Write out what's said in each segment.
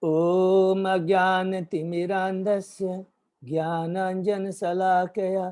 ओम अज्ञानतिमिरान्धस्य ज्ञानाञ्जनशलाकया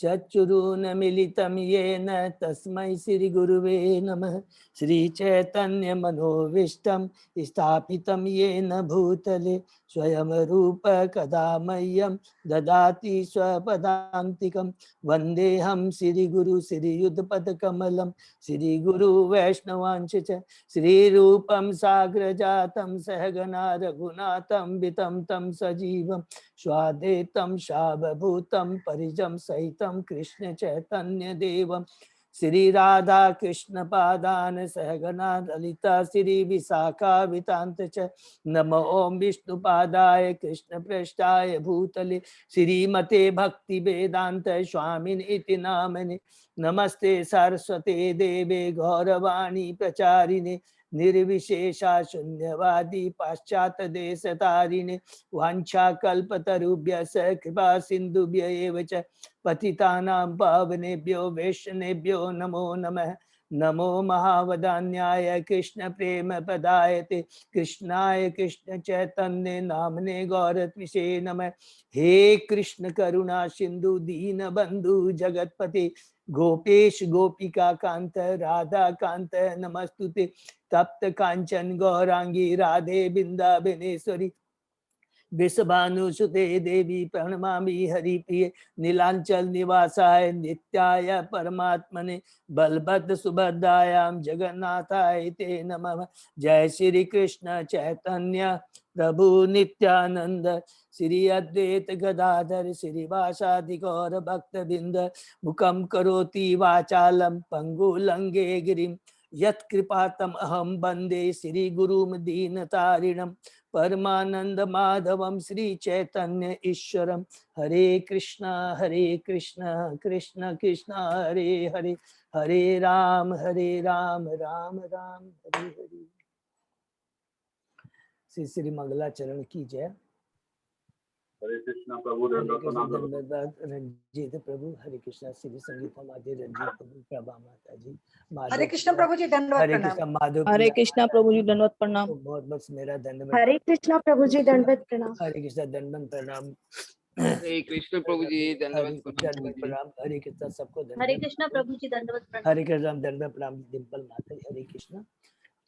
चक्षुरुन्मीलितं येन तस्मै श्रीगुरुवे नमः। श्रीचैतन्यमनोभीष्टं स्थापितं येन भूतले स्वयं रूप कदा मह्यं ददाति स्वपदान्तिकं। वन्देऽहं श्रीगुरु श्रीयुतपदकमलं श्रीगुरु वैष्णवांश च श्रीरूपं साग्रजातं सहगना रघुनाथं वितं तं सजीवं स्वाद्वैतं सावभूतं परिजं सहितं कृष्ण चैतन्य देवं श्री राधा कृष्ण पादान सहगना ललिता श्री विशाखावितांत च नमो ओम विष्णुपादाय कृष्ण पृष्ठाय भूतले श्रीमते भक्ति वेदांत स्वामिन इति नामने नमस्ते सरस्वते देवे गौरवाणी प्रचारिणे निर्विशेषा शून्यवादी पाश्चात्य देश तारिणे वाञ्छाकल्पतरुभ्यः कृपा सिन्धुभ्य एव च पतितानां पावनेभ्यो वैष्णवेभ्यो नमो नमः। नमो महावदान्याय कृष्ण प्रेम पदायते कृष्णाय कृष्ण चैतन्य नामने गौरत्विषे नमः। हे कृष्ण करुणा सिंधु दीन बंधु जगतपते गोपेश गोपिका कांत राधा कांत नमस्तुते। तप्त कांचन गौरांगी राधे बिंदाबनेश्वरी वृषभानुसुते देवी प्रणमामि हरिप्रिये नीलांचल निवासाय नित्याय परमात्मने बलभद्र सुभद्रायां जगन्नाथाय ते नमः। जय श्री कृष्ण चैतन्य प्रभु नित्यानंद श्री अद्वैत गदाधर श्रीवासादि गौर भक्तबिंद मुखम करोति वाचालम पंगुलंगे गिरिम यत्कृपातम अहम वंदे श्री गुरुम दीनतारिणम परमानंद माधवम श्री चैतन्य ईश्वरम। हरे कृष्णा कृष्ण कृष्ण हरे हरे हरे राम राम राम हरे हरे। श्री श्री मंगलाचरण की जय। हरे कृष्णा प्रभु धन्यवाद रंजीत प्रभु। हरे कृष्णा श्री संगीत माधे रंजीत प्रभु प्रभा माता जी। हरे कृष्ण प्रभु जी दंडवत हरे प्रणाम। कृष्णा माधव। हरे कृष्णा प्रभु जी दंडवत प्रणाम। बहुत बहुत मेरा धन्यवाद। हरे कृष्णा प्रभु जी दंडवत प्रणाम। हरे कृष्णा दंडवत प्रणाम। हरे कृष्ण प्रभु जी दंडवत प्रणाम। हरे कृष्णा सबको धन्यवाद। हरे कृष्णा प्रभु जी दंडवत प्रणाम। हरे कृष्णा दंडवत प्रणाम डिम्पल माता। हरे कृष्णा।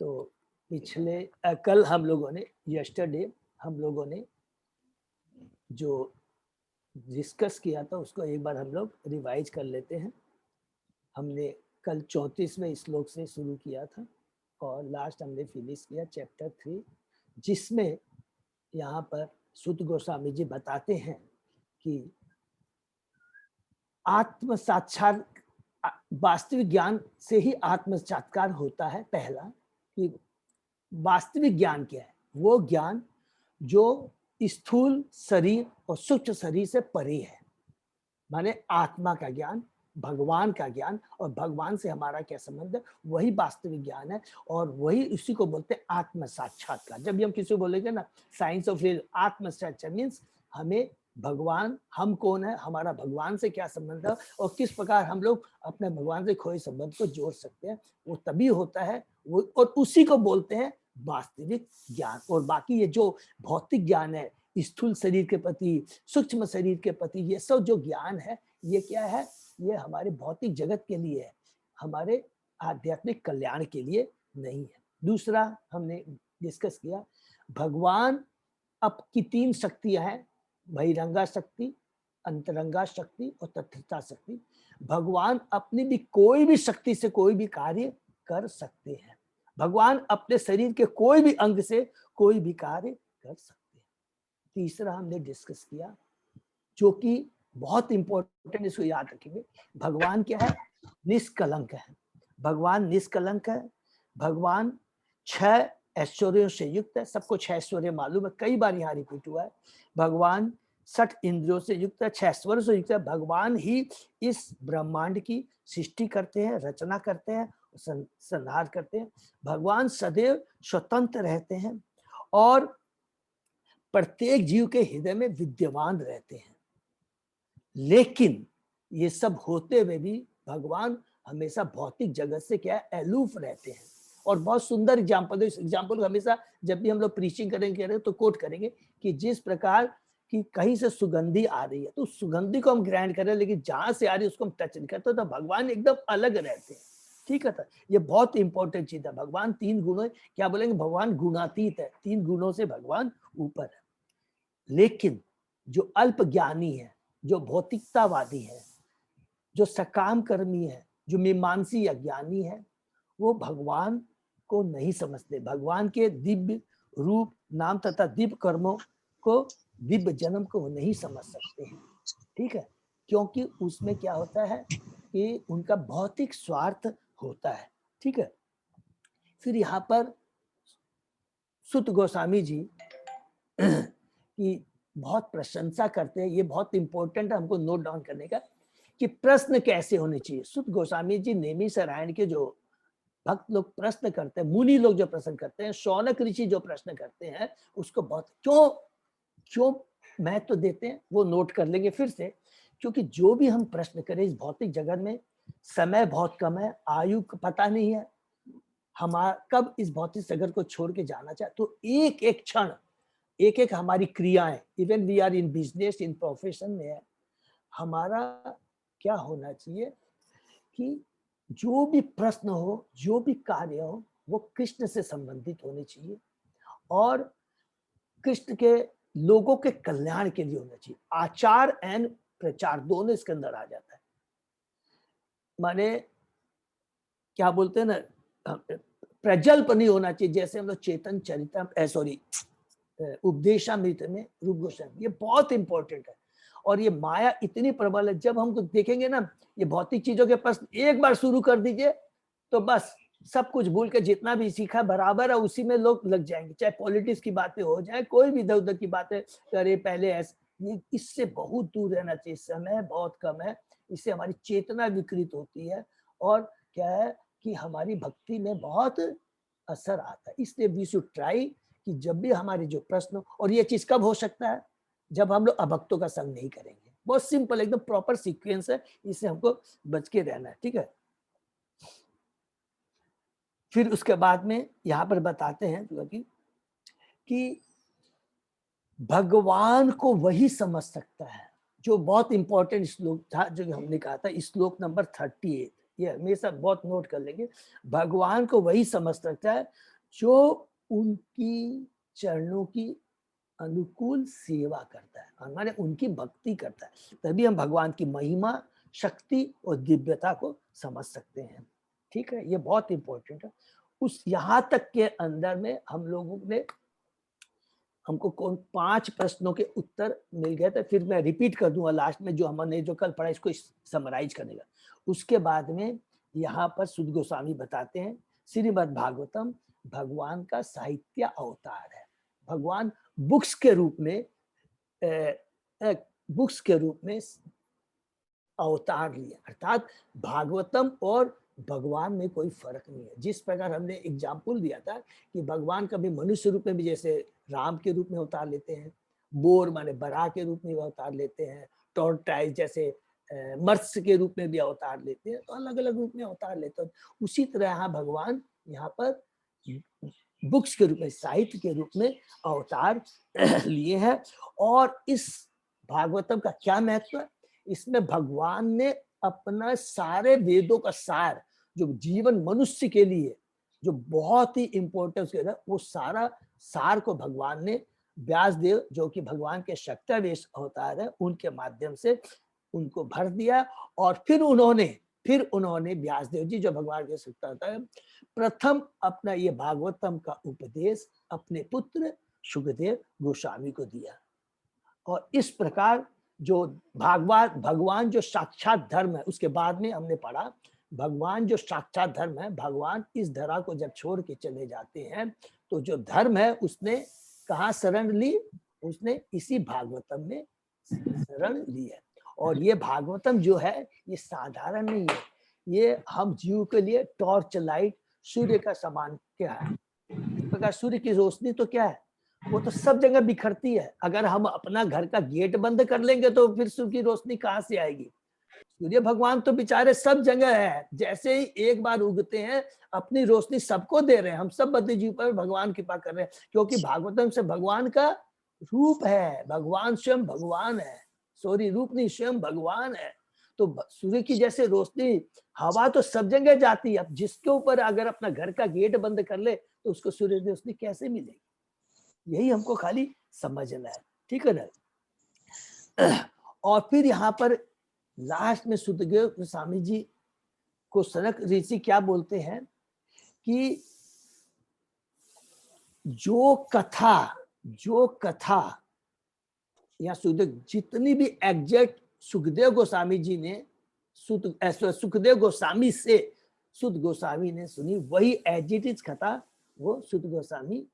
तो पिछले कल हम लोगों ने यस्टरडे हम लोगों ने जो डिस्कस किया था उसको एक बार हम लोग रिवाइज कर लेते हैं। हमने कल 34वें श्लोक से शुरू किया था और लास्ट हमने फिनिश किया चैप्टर 3, जिसमें यहाँ पर सूत गोस्वामी जी बताते हैं कि आत्म साक्षात वास्तविक ज्ञान से ही आत्म साक्षात्कार होता है। पहला कि वास्तविक ज्ञान क्या है, वो ज्ञान जो स्थूल शरीर और सूक्ष्म शरीर से परे है, माने आत्मा का ज्ञान, भगवान का ज्ञान और भगवान से हमारा क्या संबंध है, वही वास्तविक ज्ञान है। और वही उसी को बोलते हैं आत्म साक्षात्कार। जब भी हम किसी को बोलेंगे ना साइंस ऑफ आत्म साक्षात्कार मीन्स हमें भगवान, हम कौन है, हमारा भगवान से क्या संबंध है और किस प्रकार हम लोग अपने भगवान से खोए संबंध को जोड़ सकते हैं, वो तभी होता है वो, और उसी को बोलते हैं वास्तविक ज्ञान। और बाकी ये जो भौतिक ज्ञान है, स्थूल शरीर के प्रति, सूक्ष्म शरीर के प्रति, ये सब जो ज्ञान है ये क्या है, ये हमारे भौतिक जगत के लिए है, हमारे आध्यात्मिक कल्याण के लिए नहीं है। दूसरा हमने डिस्कस किया भगवान अब की 3 शक्तियां हैं, बहिरंगा शक्ति, अंतरंगा शक्ति और तत्वता शक्ति। भगवान अपनी भी कोई भी शक्ति से कोई भी कार्य कर सकते हैं। भगवान अपने शरीर के कोई भी अंग से कोई भी कार्य कर सकते हैं। तीसरा हमने डिस्कस किया जो कि बहुत इंपॉर्टेंट, इसको याद रखेंगे, भगवान क्या है, निष्कलंक है। भगवान निष्कलंक है। भगवान 6 ऐश्वर्यों से युक्त है। सबको 6 ऐश्वर्य मालूम है, कई बार यहाँ रिपीट हुआ है। भगवान 6 इंद्रियों से युक्त है, 6 ऐश्वर्यों से युक्त है। भगवान ही इस ब्रह्मांड की सृष्टि करते हैं, रचना करते हैं, संहार करते हैं। भगवान सदैव स्वतंत्र रहते हैं और प्रत्येक जीव के हृदय में विद्यमान रहते हैं। लेकिन ये सब होते हुए भी भगवान हमेशा भौतिक जगत से क्या है, अलूफ रहते हैं और बहुत सुंदर एग्जाम्पल है। इस एग्जाम्पल को हमेशा जब भी हम लोग प्रीचिंग करेंगे तो कोट करेंगे कि जिस प्रकार कि कहीं से सुगंधी आ रही है तो उस सुगंधी को हम ग्रहण करें, लेकिन जहां से आ रही है उसको हम टच नहीं करते, तो भगवान एकदम अलग रहते हैं। ठीक है, ये बहुत इंपॉर्टेंट चीज है। भगवान 3 गुणों, क्या बोलेंगे, भगवान गुणातीत है, 3 गुणों से भगवान ऊपर है। लेकिन जो अल्प ज्ञानी है, जो भौतिकतावादी है, जो सकाम कर्मी है, जो मीमांसी अज्ञानी है, वो भगवान को नहीं समझते। भगवान के दिव्य रूप, नाम तथा दिव्य कर्मों को, दिव्य जन्म को वो नहीं समझ सकते हैं। ठीक है, क्योंकि उसमें क्या होता है कि उनका भौतिक स्वार्थ होता है। ठीक है, फिर यहाँ पर सुत गोस्वामी जी की बहुत प्रशंसा करते हैं। ये बहुत इंपॉर्टेंट है हमको नोट डाउन करने का कि प्रश्न कैसे होने चाहिए। सुत गोस्वामी जी नेमी नारायण के जो भक्त लोग प्रश्न करते हैं, मुनि लोग जो प्रश्न करते हैं, शौनक ऋषि जो प्रश्न करते हैं, उसको बहुत क्यों महत्व देते हैं वो नोट कर लेंगे फिर से। क्योंकि जो भी हम प्रश्न करें इस भौतिक जगत में, समय बहुत कम है, आयु का पता नहीं है, हमारा कब इस भौतिक जगत को छोड़ के जाना चाहे, तो एक एक क्षण, एक एक हमारी क्रियाएं, even we are in business, in profession में, हमारा क्या होना चाहिए कि जो भी प्रश्न हो, जो भी कार्य हो, वो कृष्ण से संबंधित होने चाहिए और कृष्ण के लोगों के कल्याण के लिए होना चाहिए। आचार एंड प्रचार दोनों इसके अंदर आ जाता है। माने क्या बोलते हैं ना, प्रजल्प नहीं होना चाहिए। जैसे हम लोग चेतन चरिता उपदेशामृत में रूप गोस्वामी, ये बहुत इंपॉर्टेंट है। और ये माया इतनी प्रबल है, जब हमको देखेंगे ना ये भौतिक चीजों के प्रश्न एक बार शुरू कर दीजिए तो बस सब कुछ भूल के जितना भी सीखा बराबर है उसी में लोग लग जाएंगे। चाहे पॉलिटिक्स की बातें हो जाए, कोई भी इधर उधर की बातें करे, पहले ऐसे, ये इससे बहुत दूर रहना चाहिए। समय बहुत कम है, इससे हमारी चेतना विकृत होती है और क्या है कि हमारी भक्ति में बहुत असर आता है। इसलिए वी शुड ट्राई कि जब भी हमारे जो प्रश्न, और ये चीज कब हो सकता है, जब हम लोग अभक्तों का संग नहीं करेंगे। बहुत सिंपल, एकदम प्रॉपर सीक्वेंस है, इससे हमको बच के रहना है। ठीक है, फिर उसके बाद में यहाँ पर बताते हैं कि भगवान को वही समझ सकता है, जो बहुत इंपॉर्टेंट श्लोक था जो हमने कहा था, श्लोक नंबर 38, ये हमेशा बहुत नोट कर लेंगे। भगवान को वही समझ सकता है जो उनकी चरणों की अनुकूल सेवा करता है, हमारे उनकी भक्ति करता है, तभी हम भगवान की महिमा, शक्ति और दिव्यता को समझ सकते हैं। ठीक है, ये बहुत इंपॉर्टेंट है। उस यहाँ तक के अंदर में हम लोगों ने, हमको 5 प्रश्नों के उत्तर मिल गए थे। फिर मैं रिपीट कर दूंगा लास्ट में जो हमने जो कल पढ़ा, इसको समराइज करने का। उसके बाद में यहाँ पर सुत गोस्वामी बताते हैं श्रीमद् भागवतम भगवान का साहित्य अवतार है। भगवान बुक्स के रूप में अवतार लिए, अर्थात भागवतम और भगवान में कोई फर्क नहीं है। जिस प्रकार हमने एग्जाम्पल दिया था कि भगवान कभी मनुष्य रूप में भी, जैसे राम के रूप में अवतार लेते हैं, बोर माने बराह के रूप में भी अवतार लेते हैं, टॉर्टाइज जैसे मत्स्य के रूप में भी अवतार लेते हैं, तो अलग अलग रूप में अवतार लेते हैं। उसी तरह यहाँ भगवान यहाँ पर बुक्स के रूप में, साहित्य के रूप में अवतार लिए हैं। और इस भागवतम का क्या महत्व है, इसमें भगवान ने अपना सारे वेदों का सार, जो जीवन मनुष्य के लिए जो बहुत ही इंपॉर्टेंस है, वो सारा सार को भगवान ने व्यासदेव, जो कि भगवान के शक्तिवेश अवतार है, उनके माध्यम से उनको भर दिया। और फिर उन्होंने व्यासदेव जी, जो भगवान के शक्ति अवतार है, प्रथम अपना ये भागवतम का उपदेश अपने पुत्र शुकदेव गोस्वामी को दिया। और इस प्रकार जो भगवान जो साक्षात धर्म है, उसके बाद में हमने पढ़ा भगवान जो साक्षात धर्म है, भगवान इस धरा को जब छोड़ के चले जाते हैं तो जो धर्म है उसने कहाँ शरण ली, उसने इसी भागवतम में शरण ली है। और ये भागवतम जो है ये साधारण नहीं है, ये हम जीव के लिए टॉर्च लाइट, सूर्य का समान क्या है। इस प्रकार सूर्य की रोशनी तो क्या है, वो तो सब जगह बिखरती है। अगर हम अपना घर का गेट बंद कर लेंगे तो फिर सूर्य की रोशनी कहाँ से आएगी। सूर्य भगवान तो बेचारे सब जगह है, जैसे ही एक बार उगते हैं अपनी रोशनी सबको दे रहे हैं। हम सब बद्ध जीव पर भगवान कृपा कर रहे हैं, क्योंकि भागवतम से भगवान का रूप है, भगवान स्वयं भगवान है, सॉरी रूप नहीं, स्वयं भगवान है। तो सूर्य की जैसे रोशनी, हवा तो सब जगह जाती है, अब जिसके ऊपर अगर अपना घर का गेट बंद कर ले तो उसको सूर्य रोशनी कैसे मिलेगी? यही हमको खाली समझना है, ठीक है ना। और फिर यहाँ पर लास्ट में सुखदेव गोस्वामी जी को सनक ऋषि क्या बोलते हैं कि जो कथा या सुखदेव जितनी भी एग्जैक्ट सुखदेव गोस्वामी जी ने सुखदेव गोस्वामी से सुध गोस्वामी ने सुनी, वही एज इट इज कथा वो सुध गोस्वामी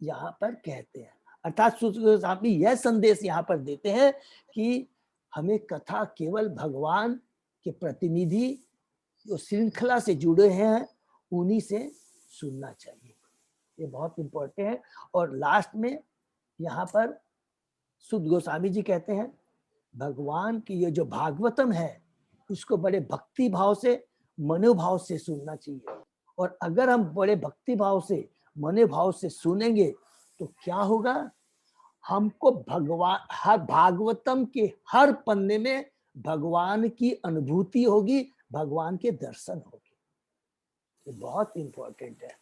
यहाँ पर कहते हैं। अर्थात सुध गोस्वामी यह संदेश यहाँ पर देते हैं कि हमें कथा केवल भगवान के प्रतिनिधि जो श्रृंखला से जुड़े हैं उन्हीं से सुनना चाहिए। ये बहुत इंपॉर्टेंट है। और लास्ट में यहाँ पर सुध गोस्वामी जी कहते हैं भगवान की ये जो भागवतम है उसको बड़े भक्ति भाव से, मनोभाव से सुनना चाहिए। और अगर हम बड़े भक्ति भाव से, मनोभाव से सुनेंगे तो क्या होगा, हमको भगवान, हर भागवतम के हर पन्ने में भगवान की अनुभूति होगी, भगवान के दर्शन होंगे। ये बहुत इंपॉर्टेंट है।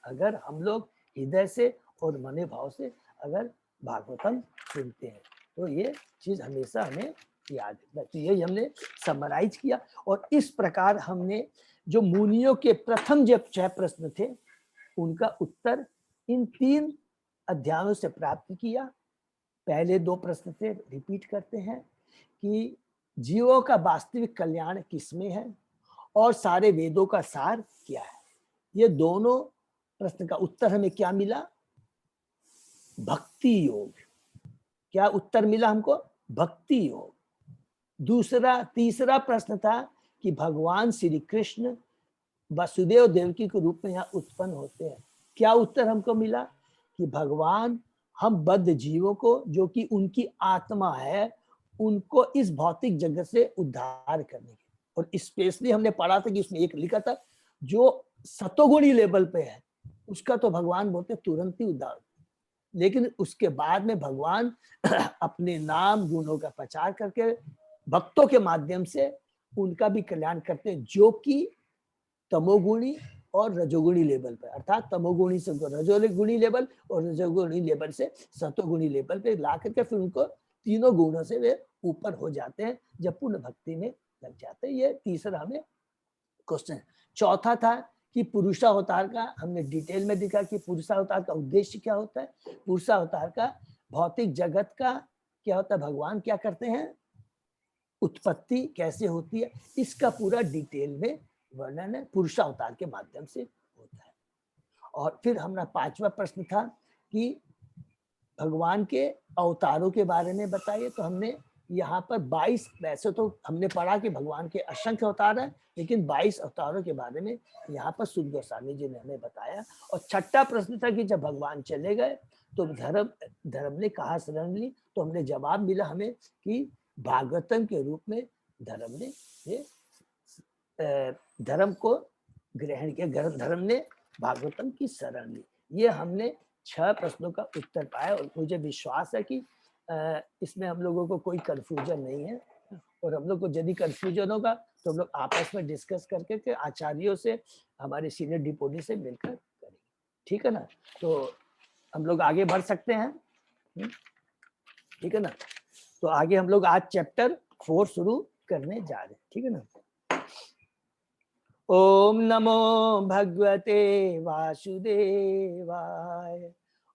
अगर हम लोग हृदय से और मन भाव से अगर भागवतम सुनते हैं तो ये चीज हमेशा हमें याद रखना। तो यही हमने समराइज किया। और इस प्रकार हमने जो मुनियों के प्रथम जो 6 प्रश्न थे उनका उत्तर इन 3 अध्यायों से प्राप्त किया। पहले 2 प्रश्न थे, रिपीट करते हैं कि जीवों का वास्तविक कल्याण किसमें है और सारे वेदों का सार क्या है। ये दोनों प्रश्न का उत्तर हमें क्या मिला, भक्ति योग। क्या उत्तर मिला हमको, भक्ति योग। तीसरा प्रश्न था कि भगवान श्री कृष्ण वसुदेव देवकी के रूप में यहाँ उत्पन्न होते हैं। क्या उत्तर हमको मिला कि भगवान हम बद्ध जीवों को, जो कि उनकी आत्मा है, उनको इस भौतिक जगत से उद्धार करने के। और स्पेशली हमने पढ़ा था कि इसमें एक लिखा था जो सतोगुणी लेवल पे है उसका तो भगवान बोलते तुरंत ही उद्धार, लेकिन उसके बाद में भगवान अपने नाम गुणों का प्रचार करके भक्तों के माध्यम से उनका भी कल्याण करते हैं, जो कि तमोगुणी और रजोगुणी लेवल पर, अर्थात तमोगुणी से रजोगुणी लेवल और रजोगुणी लेवल से सतोगुणी लेवल पे ला करके फिर उनको तीनों गुणों से वे ऊपर हो जाते हैं जब पूर्ण भक्ति में लग जाते हैं। ये तीसरा हमें क्वेश्चन। चौथा था कि पुरुषावतार का हमने डिटेल में दिखा कि पुरुषावतार का उद्देश्य क्या होता है, पुरुषावतार का भौतिक जगत का क्या होता है, भगवान क्या करते हैं, उत्पत्ति कैसे होती है, इसका पूरा डिटेल में वर्णन है पुरुषावतार के माध्यम से होता है। और फिर हमारा 5वां प्रश्न था कि भगवान के अवतारों के बारे में बताइए। तो हमने यहाँ पर 22, वैसे तो हमने पढ़ा कि भगवान के असंख्य अवतार हैं, लेकिन 22 अवतारों के बारे में यहाँ पर सुध गोस्वामी जी ने हमें बताया। और 6ठा प्रश्न था कि जब भगवान चले गए तो धर्म ने कहा शरण ली। तो हमने जवाब मिला हमें कि भागवतम के रूप में धर्म ने ये धर्म को ग्रहण किया, धर्म ने भागवतम की शरण ली। ये हमने 6 प्रश्नों का उत्तर पाया। और मुझे विश्वास है कि इसमें हम लोगों को कोई कंफ्यूजन नहीं है। और हम लोग को यदि कंफ्यूजन होगा तो हम लोग आपस में डिस्कस करके के आचार्यों से, हमारे सीनियर डिपोटी से मिलकर करेंगे, ठीक है ना। तो हम लोग आगे बढ़ सकते हैं, ठीक है ना। तो आगे हम लोग आज चैप्टर 4 शुरू करने जा रहे हैं, ठीक है ना। ओम नमो भगवते वासुदेवाय।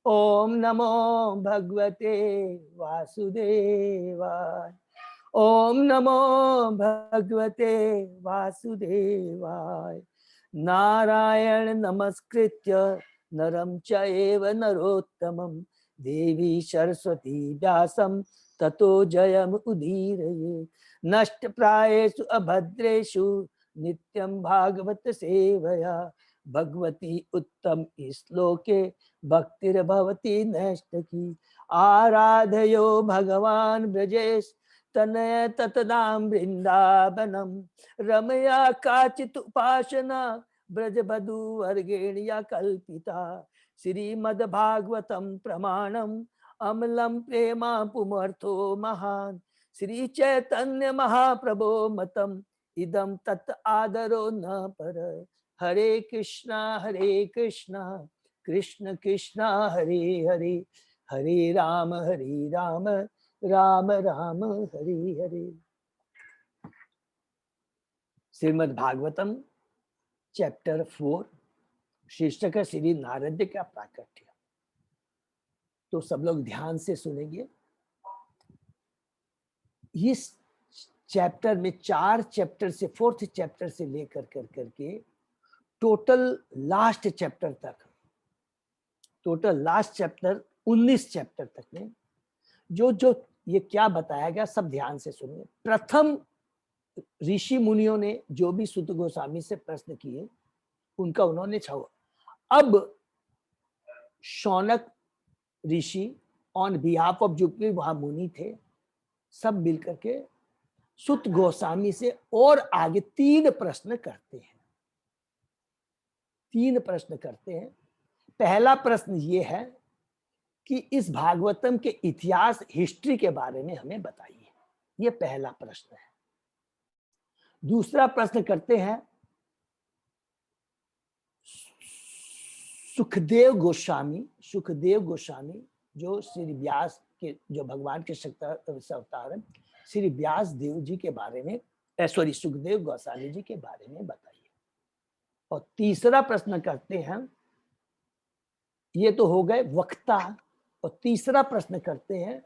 ओम नमो भगवते वासुदेवाय। ओम नमो भगवते वासुदेवाय। नारायण नमस्कृत्य नरं चैव नरोत्तमं देवी सरस्वती व्यासं ततो जयम् उदीरये। नष्टप्रायेषु अभद्रेषु नित्यं भागवत सेवया भगवती उत्तम श्लोके भक्तिर्भवति नैष्ठकी। आराधयो भगवान् ब्रजेश तनय ततदाम वृंदावनम रमया काचित उपासना ब्रज बधु वर्गेणिया कल्पिता श्रीमद् भागवतम प्रमाणम अमलम प्रेमा पुमर्थो महान श्री चैतन्य महाप्रभो मतम इदम तत् आदरो न पर हरे कृष्णा कृष्ण कृष्ण हरे हरे हरे राम राम राम हरे हरे। श्रीमद् भागवतम चैप्टर 4 शीर्षक है श्री नारद का प्राकट्य। तो सब लोग ध्यान से सुनेंगे। इस चैप्टर में 4 चैप्टर से 4th चैप्टर से लेकर करके टोटल लास्ट चैप्टर तक, टोटल लास्ट चैप्टर 19 चैप्टर तक में जो ये क्या बताया गया सब ध्यान से सुनिए। प्रथम ऋषि मुनियों ने जो भी सुत गोस्वामी से प्रश्न किए उनका उन्होंने छावा। अब शौनक ऋषि ऑन बिहाफ ऑफ जो भी वहां मुनि थे सब मिलकर के सुत गोस्वामी से और आगे 3 प्रश्न करते हैं। 3 प्रश्न करते हैं। पहला प्रश्न ये है कि इस भागवतम के इतिहास हिस्ट्री के बारे में हमें बताइए, ये पहला प्रश्न है। दूसरा प्रश्न करते हैं सुखदेव गोस्वामी जो श्री व्यास के जो भगवान के अवतार है श्री व्यास देव जी के बारे में, सुखदेव गोस्वामी जी के बारे में बताइए। और तीसरा प्रश्न करते हैं, ये तो हो गए वक्ता, और तीसरा प्रश्न करते हैं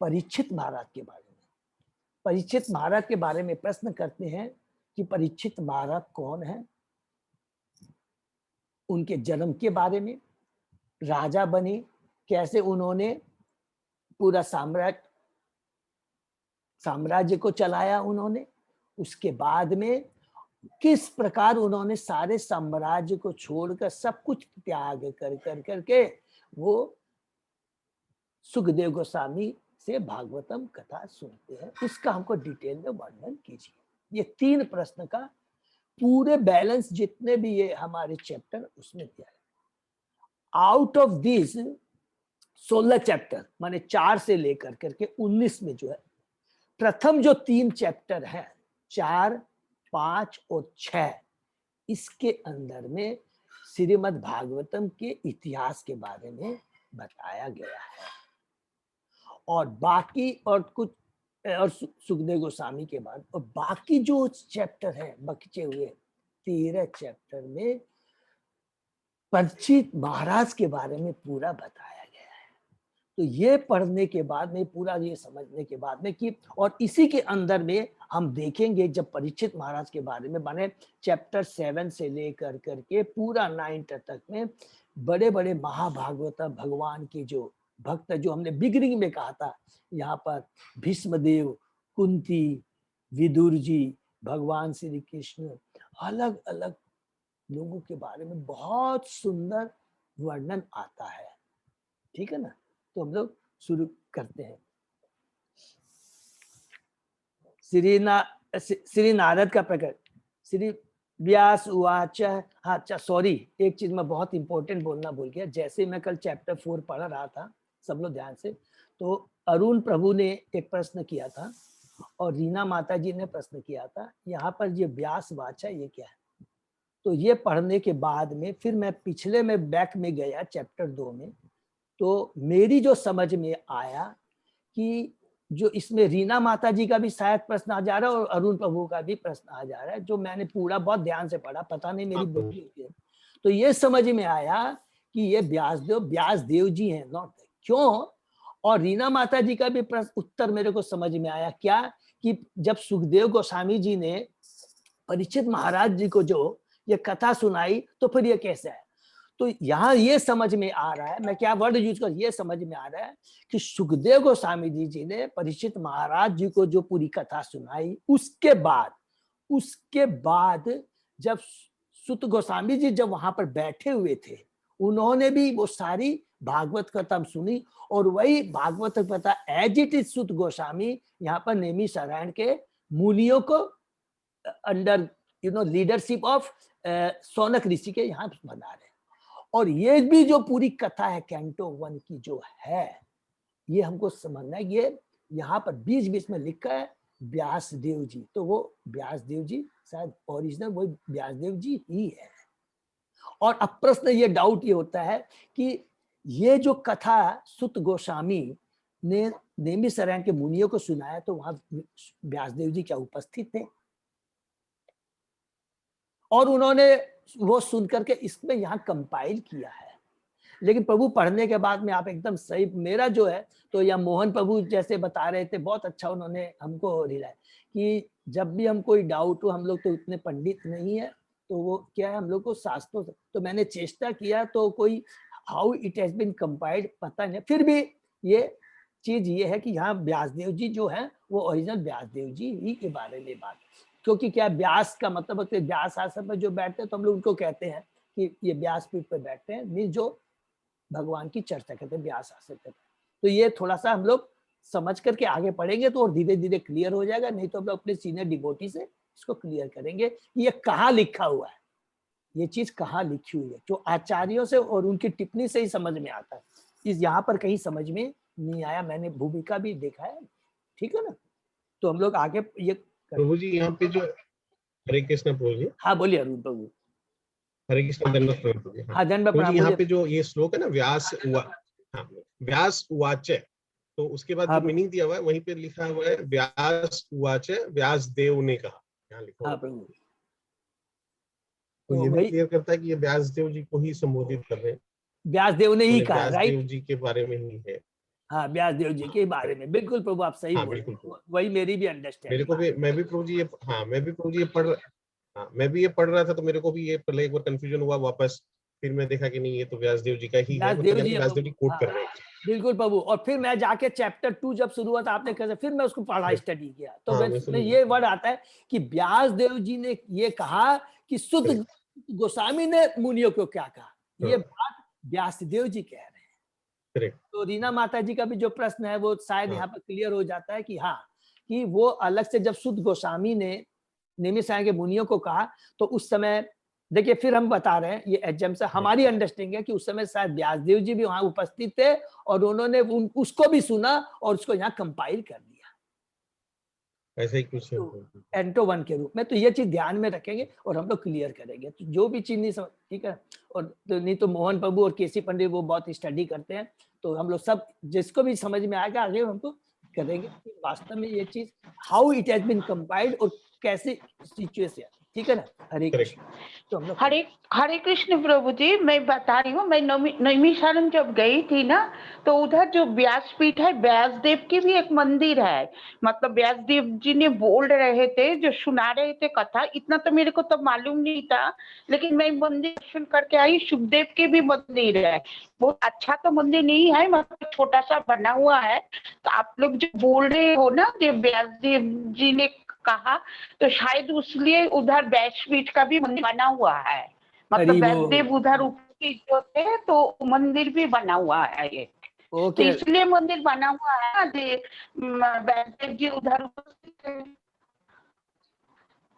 परीक्षित महाराज के बारे में। परीक्षित महाराज के बारे में प्रश्न करते हैं कि परीक्षित महाराज कौन है, उनके जन्म के बारे में, राजा बने कैसे, उन्होंने पूरा साम्राज्य को चलाया उन्होंने, उसके बाद में किस प्रकार उन्होंने सारे साम्राज्य को छोड़कर सब कुछ त्याग कर करके वो सुखदेव गोस्वामी से भागवतम कथा सुनते हैं। उसका हमको डिटेल में वर्णन कीजिए। ये 3 प्रश्न का पूरे बैलेंस जितने भी ये हमारे चैप्टर उसमें दिया है। आउट ऑफ दिस 16 चैप्टर माने 4 से लेकर करके 19 में जो है प्रथम जो 3 चैप्टर है 4, 5 और 6, इसके अंदर में श्रीमद् भागवतम के इतिहास के बारे में बताया गया है। और बाकी और कुछ और सुखदेव गोस्वामी के बाद और बाकी जो चैप्टर है बचे हुए 13 चैप्टर में परीक्षित महाराज के बारे में पूरा बताया गया है। तो ये पढ़ने के बाद में, पूरा ये समझने के बाद में कि, और इसी के अंदर में हम देखेंगे जब परीक्षित महाराज के बारे में बने चैप्टर 7 से लेकर करके पूरा 9 तक में बड़े बड़े महाभागवत भगवान के जो भक्त, जो हमने बिगिनिंग में कहा था, यहाँ पर भीष्मदेव, कुंती, विदुर जी, भगवान श्री कृष्ण, अलग अलग लोगों के बारे में बहुत सुंदर वर्णन आता है। ठीक है ना। तो हम लोग शुरू करते हैं। श्री नारद का प्रकट। श्री व्यास उवाच। हाँ अच्छा सॉरी, एक चीज मैं बहुत इंपॉर्टेंट बोलना भूल गया। जैसे मैं कल चैप्टर 4 पढ़ रहा था, सब लोग ध्यान से, तो अरुण प्रभु ने एक प्रश्न किया था और रीना माता जी ने प्रश्न किया था। यहाँ पर ये व्यास वाचा ये क्या है? तो ये पढ़ने के बाद में फिर मैं पिछले में बैक में गया चैप्टर 2 में, तो मेरी जो समझ में आया कि जो इसमें रीना माता जी का भी शायद प्रश्न आ जा रहा है और अरुण प्रभु का भी प्रश्न आ जा रहा है, जो मैंने पूरा बहुत ध्यान से पढ़ा, पता नहीं मेरी बुद्धि होती है। तो ये समझ में आया कि ये व्यास देव जी हैं, नॉट क्यों। और रीना माता जी का भी प्रश्न उत्तर मेरे को समझ में आया क्या, कि जब सुखदेव गोस्वामी जी ने परीक्षित महाराज जी को जो ये कथा सुनाई तो फिर ये कैसे है। तो यहाँ ये समझ में आ रहा है, मैं क्या वर्ड यूज कर, ये समझ में आ रहा है कि सुखदेव गोस्वामी जी ने परीक्षित महाराज जी को जो पूरी कथा सुनाई, उसके बाद जब सुत गोस्वामी जी जब वहां पर बैठे हुए थे, उन्होंने भी वो सारी भागवत कथा हम सुनी और वही भागवत कथा एज इट इज सुत गोस्वामी यहाँ पर नेमी नारायण के मुनियों को अंडर लीडरशिप ऑफ सौनक ऋषि के यहाँ बना रहे हैं। और ये भी जो पूरी कथा है कैंटो 1 की जो है, ये हमको समझना है। ये यहाँ पर बीच बीच में लिखा है व्यासदेव जी, तो वो व्यासदेव जी शायद ओरिजिनल वही व्यासदेव जी ही है। और अब प्रश्न ये डाउट ये होता है कि ये जो कथा सुत गोस्वामी ने नेमी नारायण के मुनियों को सुनाया, तो वहां व्यासदेव जी क्या उपस्थित थे और उन्होंने वो सुन करके इसमें यहाँ कंपाइल किया है। लेकिन प्रभु पढ़ने के बाद में आप एकदम सही, मेरा जो है तो या मोहन प्रभु जैसे बता रहे थे, बहुत अच्छा उन्होंने हमको रिलाया कि जब भी हम कोई डाउट हो, हम लोग तो इतने पंडित नहीं है, तो वो क्या है हम लोग को शास्त्रों से, तो मैंने चेष्टा किया तो कोई how it has been compiled पता नहीं। फिर भी ये चीज ये है कि यहाँ व्यासदेव जी जो है वो ओरिजिनल व्यासदेव जी ही के बारे में बात, क्योंकि क्या व्यास का मतलब होता है व्यास आसन पर जो बैठते हैं, तो हम लोग उनको कहते हैं कि ये व्यास पीठ पर बैठते हैं, मीन जो भगवान की चर्चा करते हैं व्यास आसन पर। तो ये थोड़ा सा हम लोग समझ करके आगे पढ़ेंगे तो और धीरे धीरे क्लियर हो जाएगा, नहीं तो हम लोग अपने सीनियर डिवोटी से इसको क्लियर करेंगे कि ये कहाँ लिखा हुआ है, ये चीज कहाँ लिखी हुई है, जो आचार्यों से और उनकी टिप्पणी से ही समझ में आता है। इस यहाँ पर कहीं समझ में नहीं आया, मैंने भूमिका भी देखा है, ठीक है ना। तो हम लोग आगे ये प्रभु जी यहाँ पे जो हरे कृष्ण प्रभु जी। हाँ बोलिए अरुण प्रभु। हरे कृष्ण दंडवत प्रभु जी। हाँ दंडवत प्रणाम। यहाँ पे जो ये श्लोक है ना व्यास उवाच, तो उसके बाद जो मीनिंग दिया हुआ है वहीं पे लिखा हुआ है व्यास उवाच, व्यास देव ने कहा, यहाँ लिखा हुआ है। तो ये भी क्लियर करता है कि ये व्यासदेव जी को ही संबोधित कर रहे हैं, व्यासदेव ने ही कहा, राइट, व्यासदेव जी के बारे में ही है। हाँ व्यासदेव जी के बारे में, बिल्कुल प्रभु आप सही बोल रहे हैं, वही मेरी भी अंडरस्टैंडिंग। मेरे को भी, मैं भी प्रभु जी ये, हाँ मैं भी प्रभु जी ये पढ़ रहा था, तो मेरे को भी ये पहले एक बार कंफ्यूजन हुआ, वापस फिर मैं देखा कि नहीं ये तो व्यासदेव जी का ही है, व्यासदेव जी कोट कर रहे हैं। बिल्कुल प्रभु। और फिर मैं जाके चैप्टर 2 जब शुरू हुआ था आपने कैसे, फिर मैं उसको पढ़ा, स्टडी किया, तो मैं ये वर्ड आता है कि व्यासदेव जी ने ये कहा कि सुत गोस्वामी ने मुनियों को क्या कहा, ये बात व्यासदेव जी कह रहे हैं। तो रीना माता जी का भी जो प्रश्न है वो शायद यहाँ पर क्लियर हो जाता है कि हाँ, कि वो अलग से जब सुत गोस्वामी ने नेमी नारायण के मुनियों को कहा, तो उस समय देखिए फिर हम बता रहे हैं, ये एग्जाम से हमारी अंडरस्टैंडिंग है कि उस समय शायद व्यासदेव जी भी वहां उपस्थित थे और उन्होंने उसको भी सुना और उसको यहाँ कंपाइल कर दिया, ऐसा ही कुछ कैंटो 1 के रूप में। तो ये चीज ध्यान में रखेंगे और हम लोग क्लियर करेंगे, तो जो भी चीज नहीं समझ, ठीक है। और तो नहीं तो मोहन प्रभु और केसी पंडित वो बहुत स्टडी करते हैं, तो हम लोग सब जिसको भी समझ में आएगा आगे हमको करेंगे कि वास्तव में ये चीज how it has been compiled और कैसे सिचुएशन, ठीक है ना। हरे कृष्ण। तो हम लोग हरे कृष्ण प्रभु जी, मैं बता रही हूँ, मैं नैमिषारण्य जब गई थी ना, तो उधर जो व्यासपीठ है, व्यासदेव की भी एक मंदिर है, मतलब व्यासदेव जी ने बोल रहे थे, जो सुना रहे थे कथा, इतना तो मेरे को तो मालूम नहीं था, लेकिन मैं मंदिर दर्शन करके आई, सुखदेव की भी मंदिर है, बहुत अच्छा तो मंदिर नहीं है, मतलब छोटा सा बना हुआ है। तो आप लोग जो बोल रहे हो ना, जो व्यासदेव जी ने कहा, तो शायद उसलिए उधर व्यासपीठ का भी मंदिर बना हुआ है, मतलब व्यासदेव उधर उपस्थित जो थे, तो मंदिर भी बना हुआ है ये, तो इसलिए मंदिर बना हुआ है, व्यासदेव जी उधर उपस्थित थे।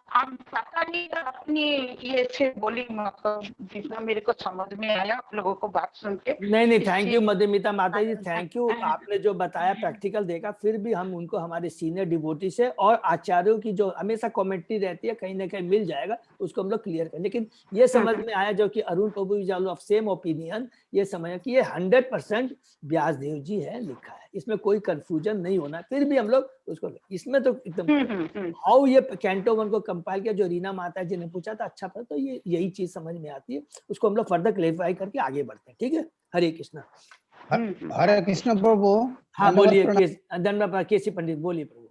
हम पता नहीं अपनी ये से बोली, मतलब जितना मेरे को समझ में आया आप लोगों को बात सुन के। नहीं थैंक यू मधुमिता माता जी, थैंक यू, आपने जो बताया प्रैक्टिकल देखा, फिर भी हम उनको हमारे सीनियर डिवोटी से और आचार्यों की जो हमेशा कमेंट्री रहती है कहीं ना कहीं मिल जाएगा, उसको हम लोग क्लियर करें। लेकिन ये समझ में आया जो कि अरुण प्रभु जी ऑफ सेम ओपिनियन, ये समझ कि ये 100% व्यासदेव जी है लिखा है, इसमें कोई कंफ्यूजन नहीं होना। फिर भी हम लोग उसको, इसमें तो एकदम हाउ ये कैंटो 1 को कंपाइल किया, जो रीना माता जी ने पूछा था, अच्छा था, तो ये यही चीज समझ में आती है, उसको हम लोग फर्दर क्लेरिफाई करके आगे बढ़ते हैं, ठीक है। हरे कृष्णा। हरे कृष्ण प्रभु। हाँ बोलिए, धन्यवाद केसी पंडित, बोलिए प्रभु।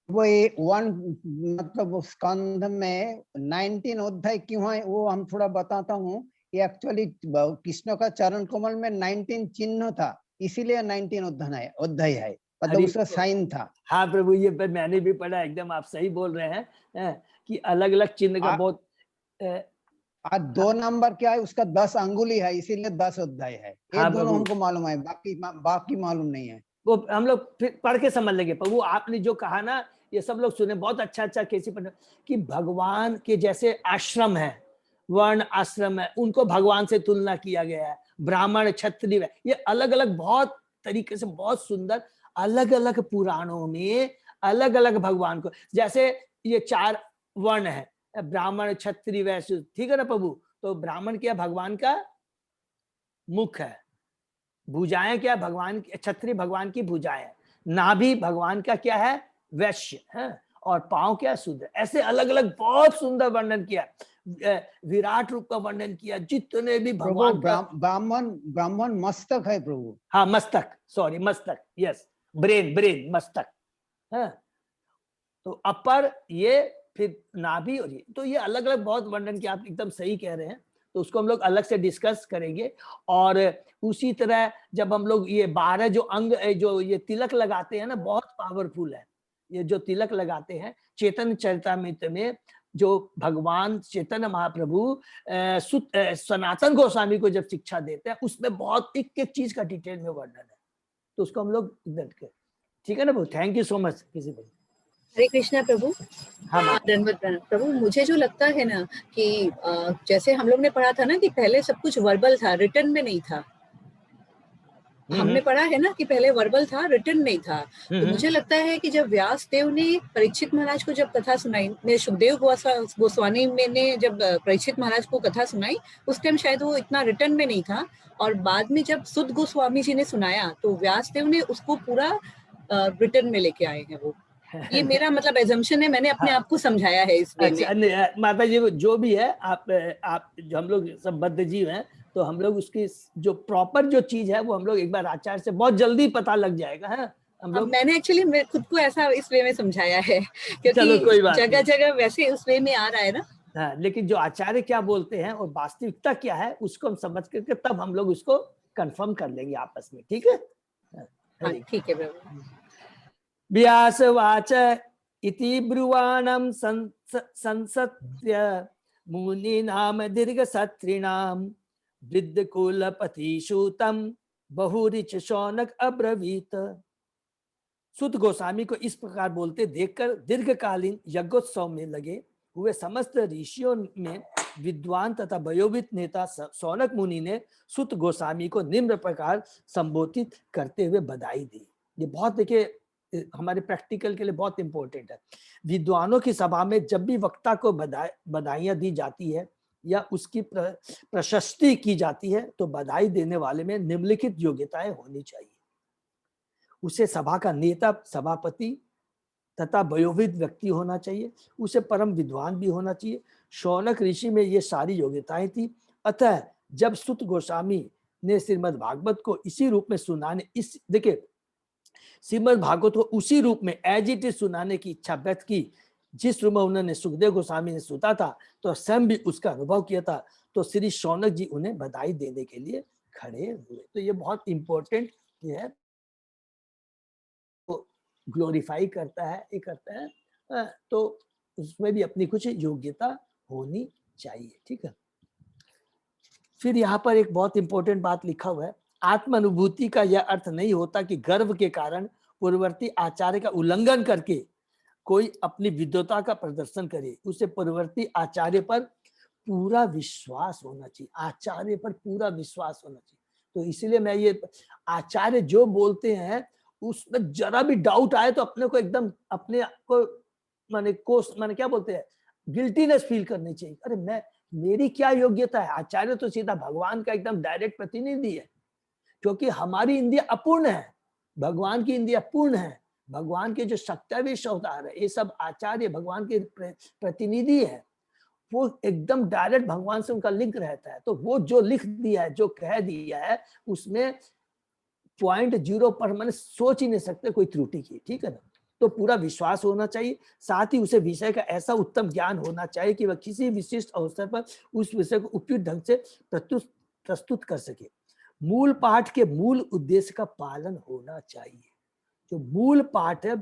वो मतलब स्कंध में 19 अध्याय क्यों है वो हम थोड़ा बताता हूँ। ये एक्चुअली कृष्ण का चरण कमल में 19 चिन्ह था, इसीलिए 19 अध्याय है, मतलब उसका साइन था। हाँ प्रभु, ये मैंने भी पढ़ा, एकदम आप सही बोल रहे हैं कि अलग अलग चिन्ह का बहुत आज 2 नंबर क्या है, उसका 10 अंगुली है, इसीलिए 10 अध्याय है। ये हाँ, दोनों प्रभु। हमको मालूम है, बाकी मालूम नहीं है। वो हम लोग फिर पढ़ के समझ लेंगे। पर वो आपने जो कहा ना, ये सब लोग सुने, बहुत अच्छा कैसी पढ़ कि भगवान के जैसे आश्रम है, वर्ण आश्रम है, उनको भगवान से तुलना किया गया है। ब्राह्मण, क्षत्रिय, ये अलग अलग बहुत तरीके से, बहुत सुंदर अलग अलग पुराणों में अलग अलग भगवान को, जैसे ये 4 वर्ण है, ब्राह्मण, क्षत्रिय, वैश्य, ठीक है ना प्रभु। तो ब्राह्मण क्या, भगवान का मुख है, भुजाएं क्या, भगवान, क्षत्रिय भगवान की भुजाएं, नाभि भगवान का क्या है, वैश्य है, और पांव क्या, शूद्र। ऐसे अलग अलग बहुत सुंदर वर्णन किया, विराट रूप का वर्णन किया, जितने भी भगवान का। ब्राह्मण मस्तक है प्रभु। हाँ, मस्तक, सॉरी, मस्तक, यस, ब्रेन, मस्तक है। तो अपर, ये फिर नाभि, और ये, तो ये अलग अलग बहुत वर्णन किया। आप एकदम सही कह रहे हैं। तो उसको हम लोग अलग से डिस्कस करेंगे। और उसी तरह जब हम लोग ये 12 जो अंग, जो ये तिलक लगाते हैं ना, बहुत पावरफुल है। ये जो तिलक लगाते हैं, चैतन्य चरितामृत में जो भगवान चैतन्य महाप्रभु सनातन गोस्वामी को जब शिक्षा देते हैं, उसमें बहुत एक एक चीज का डिटेल में वर्णन है। तो उसको हम लोग, ठीक है ना प्रभु। Thank you so much. किसी को हरे कृष्णा प्रभु। हाँ, दंडवत प्रणाम प्रभु। मुझे जो लगता है ना कि जैसे हम लोग ने पढ़ा था ना कि पहले सब कुछ वर्बल था, रिटन में नहीं था। हमने पढ़ा है ना कि पहले वर्बल था, रिटन नहीं था। तो मुझे लगता है कि जब व्यास देव ने परीक्षित महाराज को जब कथा सुनाई, सुखदेव गोस्वामी ने जब परीक्षित महाराज को कथा सुनाई, उस टाइम शायद वो इतना रिटन में नहीं था। और बाद में जब सुध गोस्वामी जी ने सुनाया, तो व्यास देव ने उसको पूरा रिटन में लेके आए हैं वो। ये मेरा मतलब एजम्पशन है, मैंने अपने आप को समझाया है इस वे में। अच्छा, माता जी, जो भी है, आप जो हम लोग सब बद्ध जीव हैं, तो हम लोग उसकी जो प्रॉपर जो चीज है वो हम लोग एक बार आचार्य से बहुत जल्दी पता लग जाएगा, है हम लोग। मैंने एक्चुअली खुद को ऐसा इस वे में समझाया है, चलो, कोई बात क्योंकि जगह जगह वैसे उस वे में आ रहा है ना। हाँ, लेकिन जो आचार्य क्या बोलते हैं और वास्तविकता क्या है, उसको हम समझ करके तब हम लोग उसको कंफर्म कर लेंगे आपस में, ठीक है। हाँ, ठीक है प्रभु। व्यासवाच इति ब्रुवाणं संसत्य मुनीनाम दीर्घसत्रिणां वृद्धकुलपतिसूतं बहुरिच शौनक अब्रवीत। सुत गोस्वामी को इस प्रकार बोलते देखकर दीर्घकालीन यज्ञोत्सव में लगे हुए समस्त ऋषियों में विद्वान तथा वयोवृद्ध नेता शौनक मुनि ने सुत गोस्वामी को निम्न प्रकार संबोधित करते हुए बधाई दी। ये बहुत, देखिए, हमारे प्रैक्टिकल के लिए बहुत इंपॉर्टेंट है। विद्वानों की सभा में जब भी वक्ता को बधाइयां दी जाती है या उसकी प्रशस्ति की जाती है, तो बधाई देने वाले में निम्नलिखित योग्यताएं होनी चाहिए। उसे सभा का नेता, सभापति तथा वयोवृद्ध व्यक्ति होना चाहिए। उसे परम विद्वान भी होना चाहिए। शौनक ऋषि में ये सारी योग्यताएं थी। अतः जब सुत गोस्वामी ने श्रीमद् भागवत को इसी रूप में सुनाने, देखिए, श्रीमद् भागवत को उसी रूप में एज इट इज सुनाने की इच्छा व्यक्त की जिस रूप में उन्होंने सुखदेव गोस्वामी ने सुना था, तो स्वयं भी उसका अनुभव किया था। तो श्री शौनक जी उन्हें बधाई देने के लिए खड़े हुए। तो ये बहुत इंपॉर्टेंट है, तो ग्लोरीफाई करता है, ये करता है, तो उसमें भी अपनी कुछ योग्यता होनी चाहिए, ठीक है। फिर यहाँ पर एक बहुत इंपॉर्टेंट बात लिखा हुआ है, आत्म अनुभूति का यह अर्थ नहीं होता कि गर्व के कारण पूर्ववर्ती आचार्य का उल्लंघन करके कोई अपनी विद्वता का प्रदर्शन करे। उसे पूर्ववर्ती आचार्य पर पूरा विश्वास होना चाहिए, आचार्य पर पूरा विश्वास होना चाहिए। तो इसीलिए मैं ये आचार्य जो बोलते हैं उसमें जरा भी डाउट आए तो अपने को एकदम, अपने को माने क्या बोलते हैं, गिल्टीनेस फील करनी चाहिए। अरे मेरी क्या योग्यता है। आचार्य तो सीधा भगवान का एकदम डायरेक्ट प्रतिनिधि है, क्योंकि हमारी इंद्रिय अपूर्ण है, भगवान की इंद्रिय पूर्ण है। भगवान के जो सत्याविश अवतार है, ये सब आचार्य भगवान के प्रतिनिधि है। वो एकदम डायरेक्ट भगवान से उनका लिंक रहता है। तो वो जो लिख दिया है, जो कह दिया है, उसमें 0.0 पर मैंने सोच ही नहीं सकते कोई त्रुटि की, ठीक है ना। तो पूरा विश्वास होना चाहिए। साथ ही उसे विषय का ऐसा उत्तम ज्ञान होना चाहिए कि वह किसी विशिष्ट अवसर पर उस विषय को उपयुक्त ढंग से प्रस्तुत कर सके। मूल पाठ के मूल उद्देश्य का पालन होना चाहिए। जो मूल पाठ है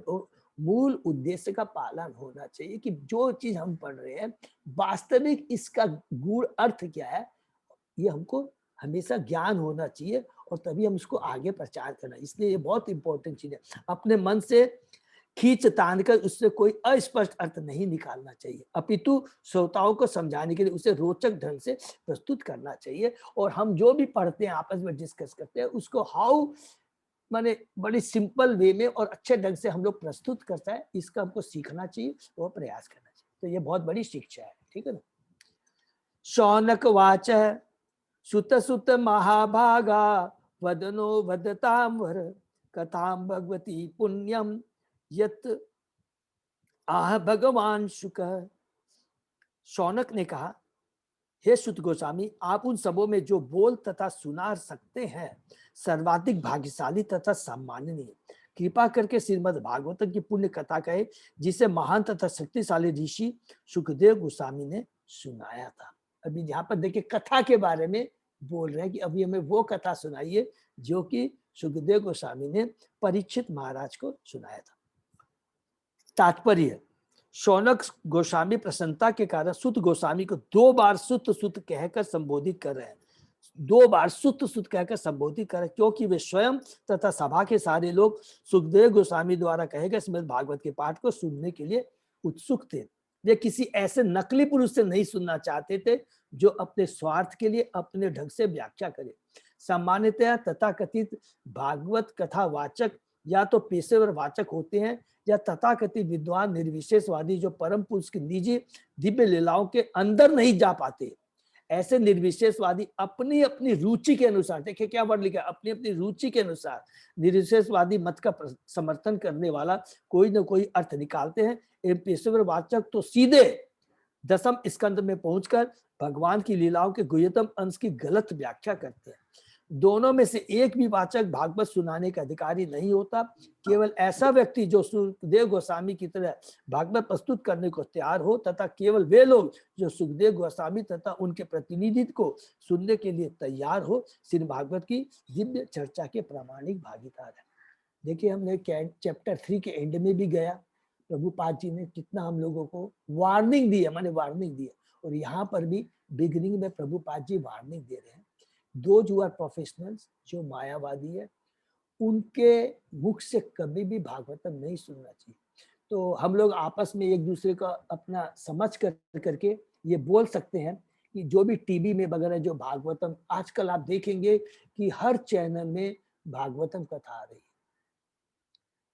मूल उद्देश्य का पालन होना चाहिए कि जो चीज हम पढ़ रहे हैं वास्तविक इसका गूढ़ अर्थ क्या है, ये हमको हमेशा ज्ञान होना चाहिए और तभी हम उसको आगे प्रचार करना। इसलिए ये बहुत इंपॉर्टेंट चीज है। अपने मन से खींच तान कर उससे कोई अस्पष्ट अर्थ नहीं निकालना चाहिए, अपितु श्रोताओं को समझाने के लिए उसे रोचक ढंग से प्रस्तुत करना चाहिए। और हम जो भी पढ़ते हैं आपस में डिस्कस करते हैं उसको हाउ माने बड़ी सिंपल वे में और अच्छे ढंग से हम लोग प्रस्तुत करता है, इसका हमको सीखना चाहिए और प्रयास करना चाहिए। तो ये बहुत बड़ी शिक्षा है, ठीक है ना। शौनक वाच सुत सुत महाभागा वदनो वदताम वर कथाम भगवती पुण्यम यत आह भगवान शुक। शौनक ने कहा, हे सुत गोस्वामी, आप उन सबों में जो बोल तथा सुना सकते हैं सर्वाधिक भाग्यशाली तथा सम्माननीय, कृपा करके श्रीमद् भागवतम की पुण्य कथा कहे जिसे महान तथा शक्तिशाली ऋषि सुखदेव गोस्वामी ने सुनाया था। अभी यहाँ पर देखिए कथा के बारे में बोल रहे हैं कि अभी हमें वो कथा सुनाइए जो कि सुखदेव गोस्वामी ने परीक्षित महाराज को सुनाया था। तात्पर्य, शौनक गोस्वामी प्रसन्नता के कारण सुत गोस्वामी को 2 बार सुत सुत कहकर संबोधित कर रहे हैं। 2 बार सुत सुत कहकर संबोधित कर रहे हैं क्योंकि वे स्वयं तथा सभा के सारे लोग सुखदेव गोस्वामी द्वारा कहे गए श्रीमद् भागवत के पाठ को सुनने के लिए उत्सुक थे। वे किसी ऐसे नकली पुरुष से नहीं सुनना चाहते थे जो अपने स्वार्थ के लिए अपने ढंग से व्याख्या करे। सामान्यतया तथाकथित भागवत कथा वाचक या तो पेशेवर वाचक होते हैं या तथाकथित विद्वान निर्विशेषवादी जो परम पुरुष की निजी दिव्य लीलाओं के अंदर नहीं जा पाते। ऐसे निर्विशेषवादी अपनी अपनी रुचि के अनुसार, देखिए क्या वर्ड लिखा है, अपनी अपनी रुचि के अनुसार निर्विशेषवादी मत का समर्थन करने वाला कोई न कोई अर्थ निकालते हैं। एवं पेशेवर वाचक तो सीधे 10वें स्कंद में पहुंचकर भगवान की लीलाओं के गुह्यतम अंश की गलत व्याख्या करते हैं। दोनों में से एक भी वाचक भागवत सुनाने का अधिकारी नहीं होता। केवल ऐसा व्यक्ति जो सुखदेव गोस्वामी की तरह भागवत प्रस्तुत करने को तैयार हो तथा केवल वे लोग जो सुखदेव गोस्वामी तथा उनके प्रतिनिधित्व को सुनने के लिए तैयार हो श्री भागवत की दिव्य चर्चा के प्रामाणिक भागीदार है। देखिए हमने चैप्टर 3 के एंड में भी गया, प्रभुपाद जी ने कितना हम लोगों को वार्निंग दी है, माने वार्निंग दी है। और यहाँ पर भी बिगिनिंग में प्रभुपाद जी वार्निंग दे रहे हैं, दोज हु आर प्रोफेशनल्स, जो मायावादी है, उनके मुख से कभी भी भागवतम नहीं सुनना चाहिए। तो हम लोग आपस में एक दूसरे का अपना समझ करके ये बोल सकते हैं कि जो भी टीवी में वगैरह जो भागवतम, आजकल आप देखेंगे कि हर चैनल में भागवतम कथा आ रही है,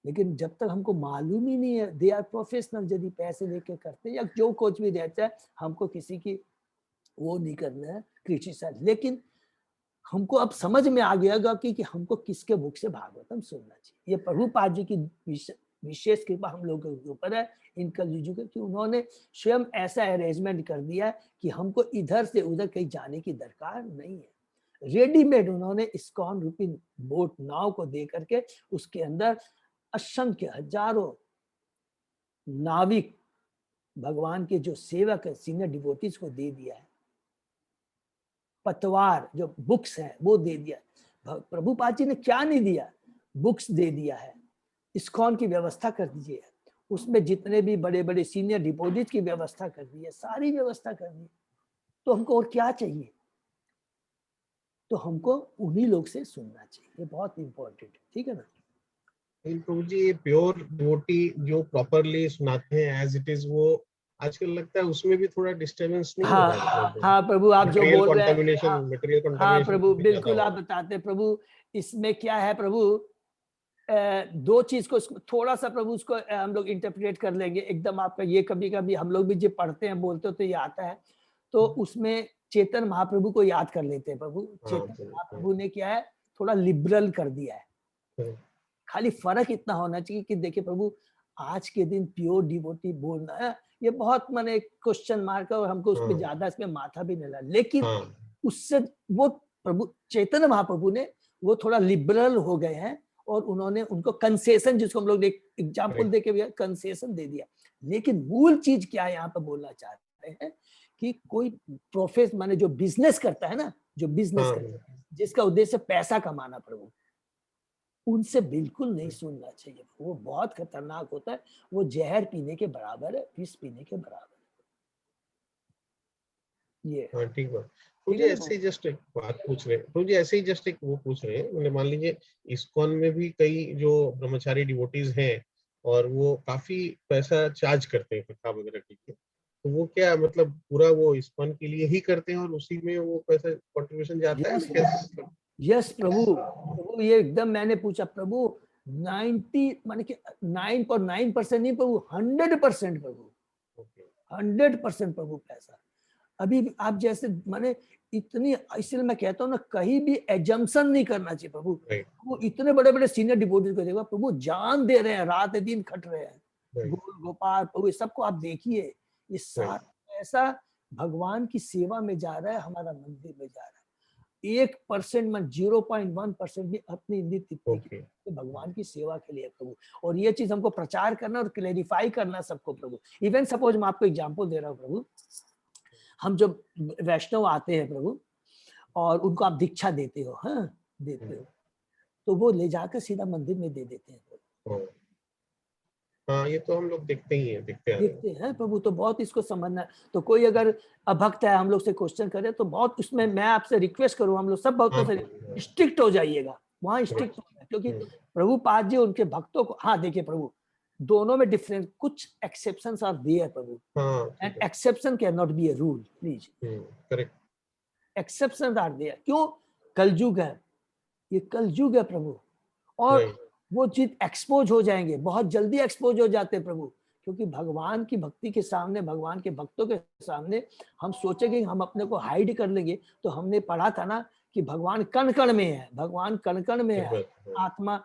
लेकिन जब तक हमको मालूम ही नहीं है, दे आर प्रोफेशनल, यदि पैसे लेके करते हैं या जो कुछ भी रहता है, हमको किसी की वो नहीं करना है क्रिटिसाइज, लेकिन हमको अब समझ में आ गया कि हमको किसके मुख से भागवतम सुनना चाहिए। ये प्रभुपाद जी की विशेष कृपा हम लोगों के ऊपर है इन कलयुग के, कि उन्होंने स्वयं ऐसा अरेंजमेंट कर दिया कि हमको इधर से उधर कहीं जाने की दरकार नहीं है। रेडीमेड उन्होंने इस्कॉन रूपी बोट नाव को दे करके उसके अंदर असंख्य हजारों नाविक भगवान के जो सेवक है, सीनियर डिवोटीज को दे दिया है। पतवार जो बुक्स है वो दे दिया। प्रभुपाद जी ने क्या नहीं दिया, बुक्स दे दिया है, इस्कॉन की व्यवस्था कर दीजिए, उसमें जितने भी बड़े बड़े सीनियर डिपॉजिट की व्यवस्था कर दी है, सारी व्यवस्था कर दी। तो हमको और क्या चाहिए? तो हमको उन्हीं लोग से सुनना चाहिए, ये बहुत इंपॉर्टेंट है, ठीक है ना। प्रभु जी, प्योर डिवोटी जो प्रॉपरली सुनाते हैं एज इट इज, वो आजकल लगता है उसमें भी थोड़ा डिस्टर्बेंस नहीं हो रहा है। हाँ प्रभु, आप जो बोल रहे हैं, हाँ प्रभु बिल्कुल आप बताते हैं प्रभु। इसमें क्या है प्रभु, 2 चीज को थोड़ा सा प्रभु उसको हम लोग इंटरप्रेट कर लेंगे एकदम। आपका ये कभी कभी हम लोग भी जो पढ़ते हैं बोलते हो तो ये आता है, तो उसमें चेतन महाप्रभु को याद कर लेते हैं प्रभु। चेतन महाप्रभु ने क्या है, थोड़ा लिबरल कर दिया है। खाली फर्क इतना होना चाहिए कि देखिए प्रभु, आज के दिन प्योर डिवोटी बोलना है ये बहुत माने क्वेश्चन मार्क है और हमको उसमें ज्यादा इसमें माथा भी नहीं लगा, लेकिन उससे वो प्रभु चैतन्य महाप्रभु ने वो थोड़ा लिबरल हो गए हैं और उन्होंने उनको कंसेशन, जिसको हम लोग एग्जाम्पल देके भी कंसेशन दे दिया। लेकिन मूल चीज क्या है यहाँ पर बोलना चाहते हैं कि कोई प्रोफेस माने जो बिजनेस करता है ना, जो बिजनेस करता है जिसका उद्देश्य पैसा कमाना प्रभु, उनसे बिल्कुल नहीं सुनना चाहिए, वो बहुत खतरनाक होता है, वो जहर पीने के बराबर है, विष पीने के बराबर है ये। हाँ ठीक बात। ठीक मुझे है ना ऐसे ही जस्ट एक बात पूछ रहे, मुझे ऐसे ही जस्ट एक वो पूछ रहे हैं, मैंने मान लीजिए इस्कॉन में भी कई जो ब्रह्मचारी डिवोटीज हैं और वो काफी पैसा चार्ज करते हैं कथा वगैरह के लिए, तो वो क्या मतलब पूरा वो इस्कॉन के लिए ही करते हैं और उसी में वो पैसा कंट्रीब्यूशन जाता है यस कैसे? यस प्रभु, प्रभु ये एकदम मैंने पूछा प्रभु, 90 माने कि 9.9% नहीं प्रभु, 100% प्रभु, 100% प्रभु पैसा। अभी भी आप जैसे माने इतनी, इसलिए मैं कहता हूँ ना, कहीं भी एजम्पशन नहीं करना चाहिए प्रभु। Right. वो इतने बड़े बड़े सीनियर डिवोटीज को देखो प्रभु, जान दे रहे हैं, रात दिन खट रहे हैं, Right. गोल गोपाल प्रभु, ये सबको आप देखिए, ये सारा पैसा भगवान की सेवा में जा रहा है, हमारा मंदिर में जा रहा है। 1% में 0.1% भी अपनी नीति Okay. भगवान की सेवा के लिए प्रभु। और ये चीज हमको प्रचार करना और क्लेरिफाई करना सबको प्रभु। इवन सपोज मैं आपको एग्जांपल दे रहा हूँ प्रभु, हम जब वैष्णव आते हैं प्रभु और उनको आप दीक्षा देते हो, हाँ देते हो, तो वो ले जाकर सीधा मंदिर में दे देते हैं प्रभु। हाँ ये तो हम लोग देखते ही हैं, देखते हैं प्रभु। तो बहुत इसको समझना है। तो कोई अगर अभक्त है हम लोग से क्वेश्चन करे तो बहुत उसमें मैं आपसे रिक्वेस्ट करूँ, हम लोग सब भक्तों से स्ट्रिक्ट हो जाइएगा, वहां स्ट्रिक्ट हो जाए, क्योंकि प्रभुपाद जी उनके भक्तों को, हाँ देखिए प्रभु दोनों में डिफरेंस, कुछ एक्सेप्शंस आर देयर प्रभु, and exception can not be a rule, please. Correct, exception are there. क्यों? कलयुग है, ये कलयुग है प्रभु, और वो चीज एक्सपोज हो जाएंगे, बहुत जल्दी एक्सपोज हो जाते हैं प्रभु, क्योंकि भगवान की भक्ति के सामने, भगवान के भक्तों के सामने हम सोचेंगे हम अपने को हाइड कर लेंगे। तो हमने पढ़ा था ना कि भगवान कण कण में है, भगवान कण कण में है, आत्मा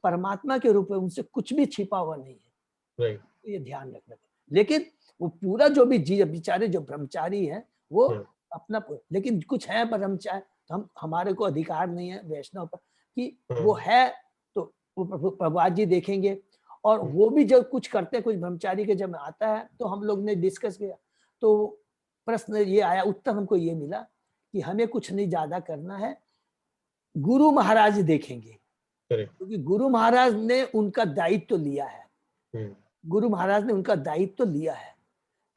परमात्मा के रूप में, उनसे कुछ भी छिपा हुआ नहीं है। तो ये ध्यान रखना। लेकिन वो पूरा जो भी जी बेचारे जो ब्रह्मचारी है वो अपना, लेकिन कुछ है ब्रह्मचारी, तो हम, हमारे को अधिकार नहीं है वैष्णव पर कि वो है, तो वो प्रभुपाद जी देखेंगे। और वो भी जब कुछ करते हैं, कुछ ब्रह्मचारी के जब आता है तो हम लोग ने डिस्कस किया, तो प्रश्न ये आया, उत्तर हमको ये मिला कि हमें कुछ नहीं ज्यादा करना है, गुरु महाराज देखेंगे, क्योंकि गुरु महाराज ने उनका दायित्व लिया है, गुरु महाराज ने उनका दायित्व लिया है।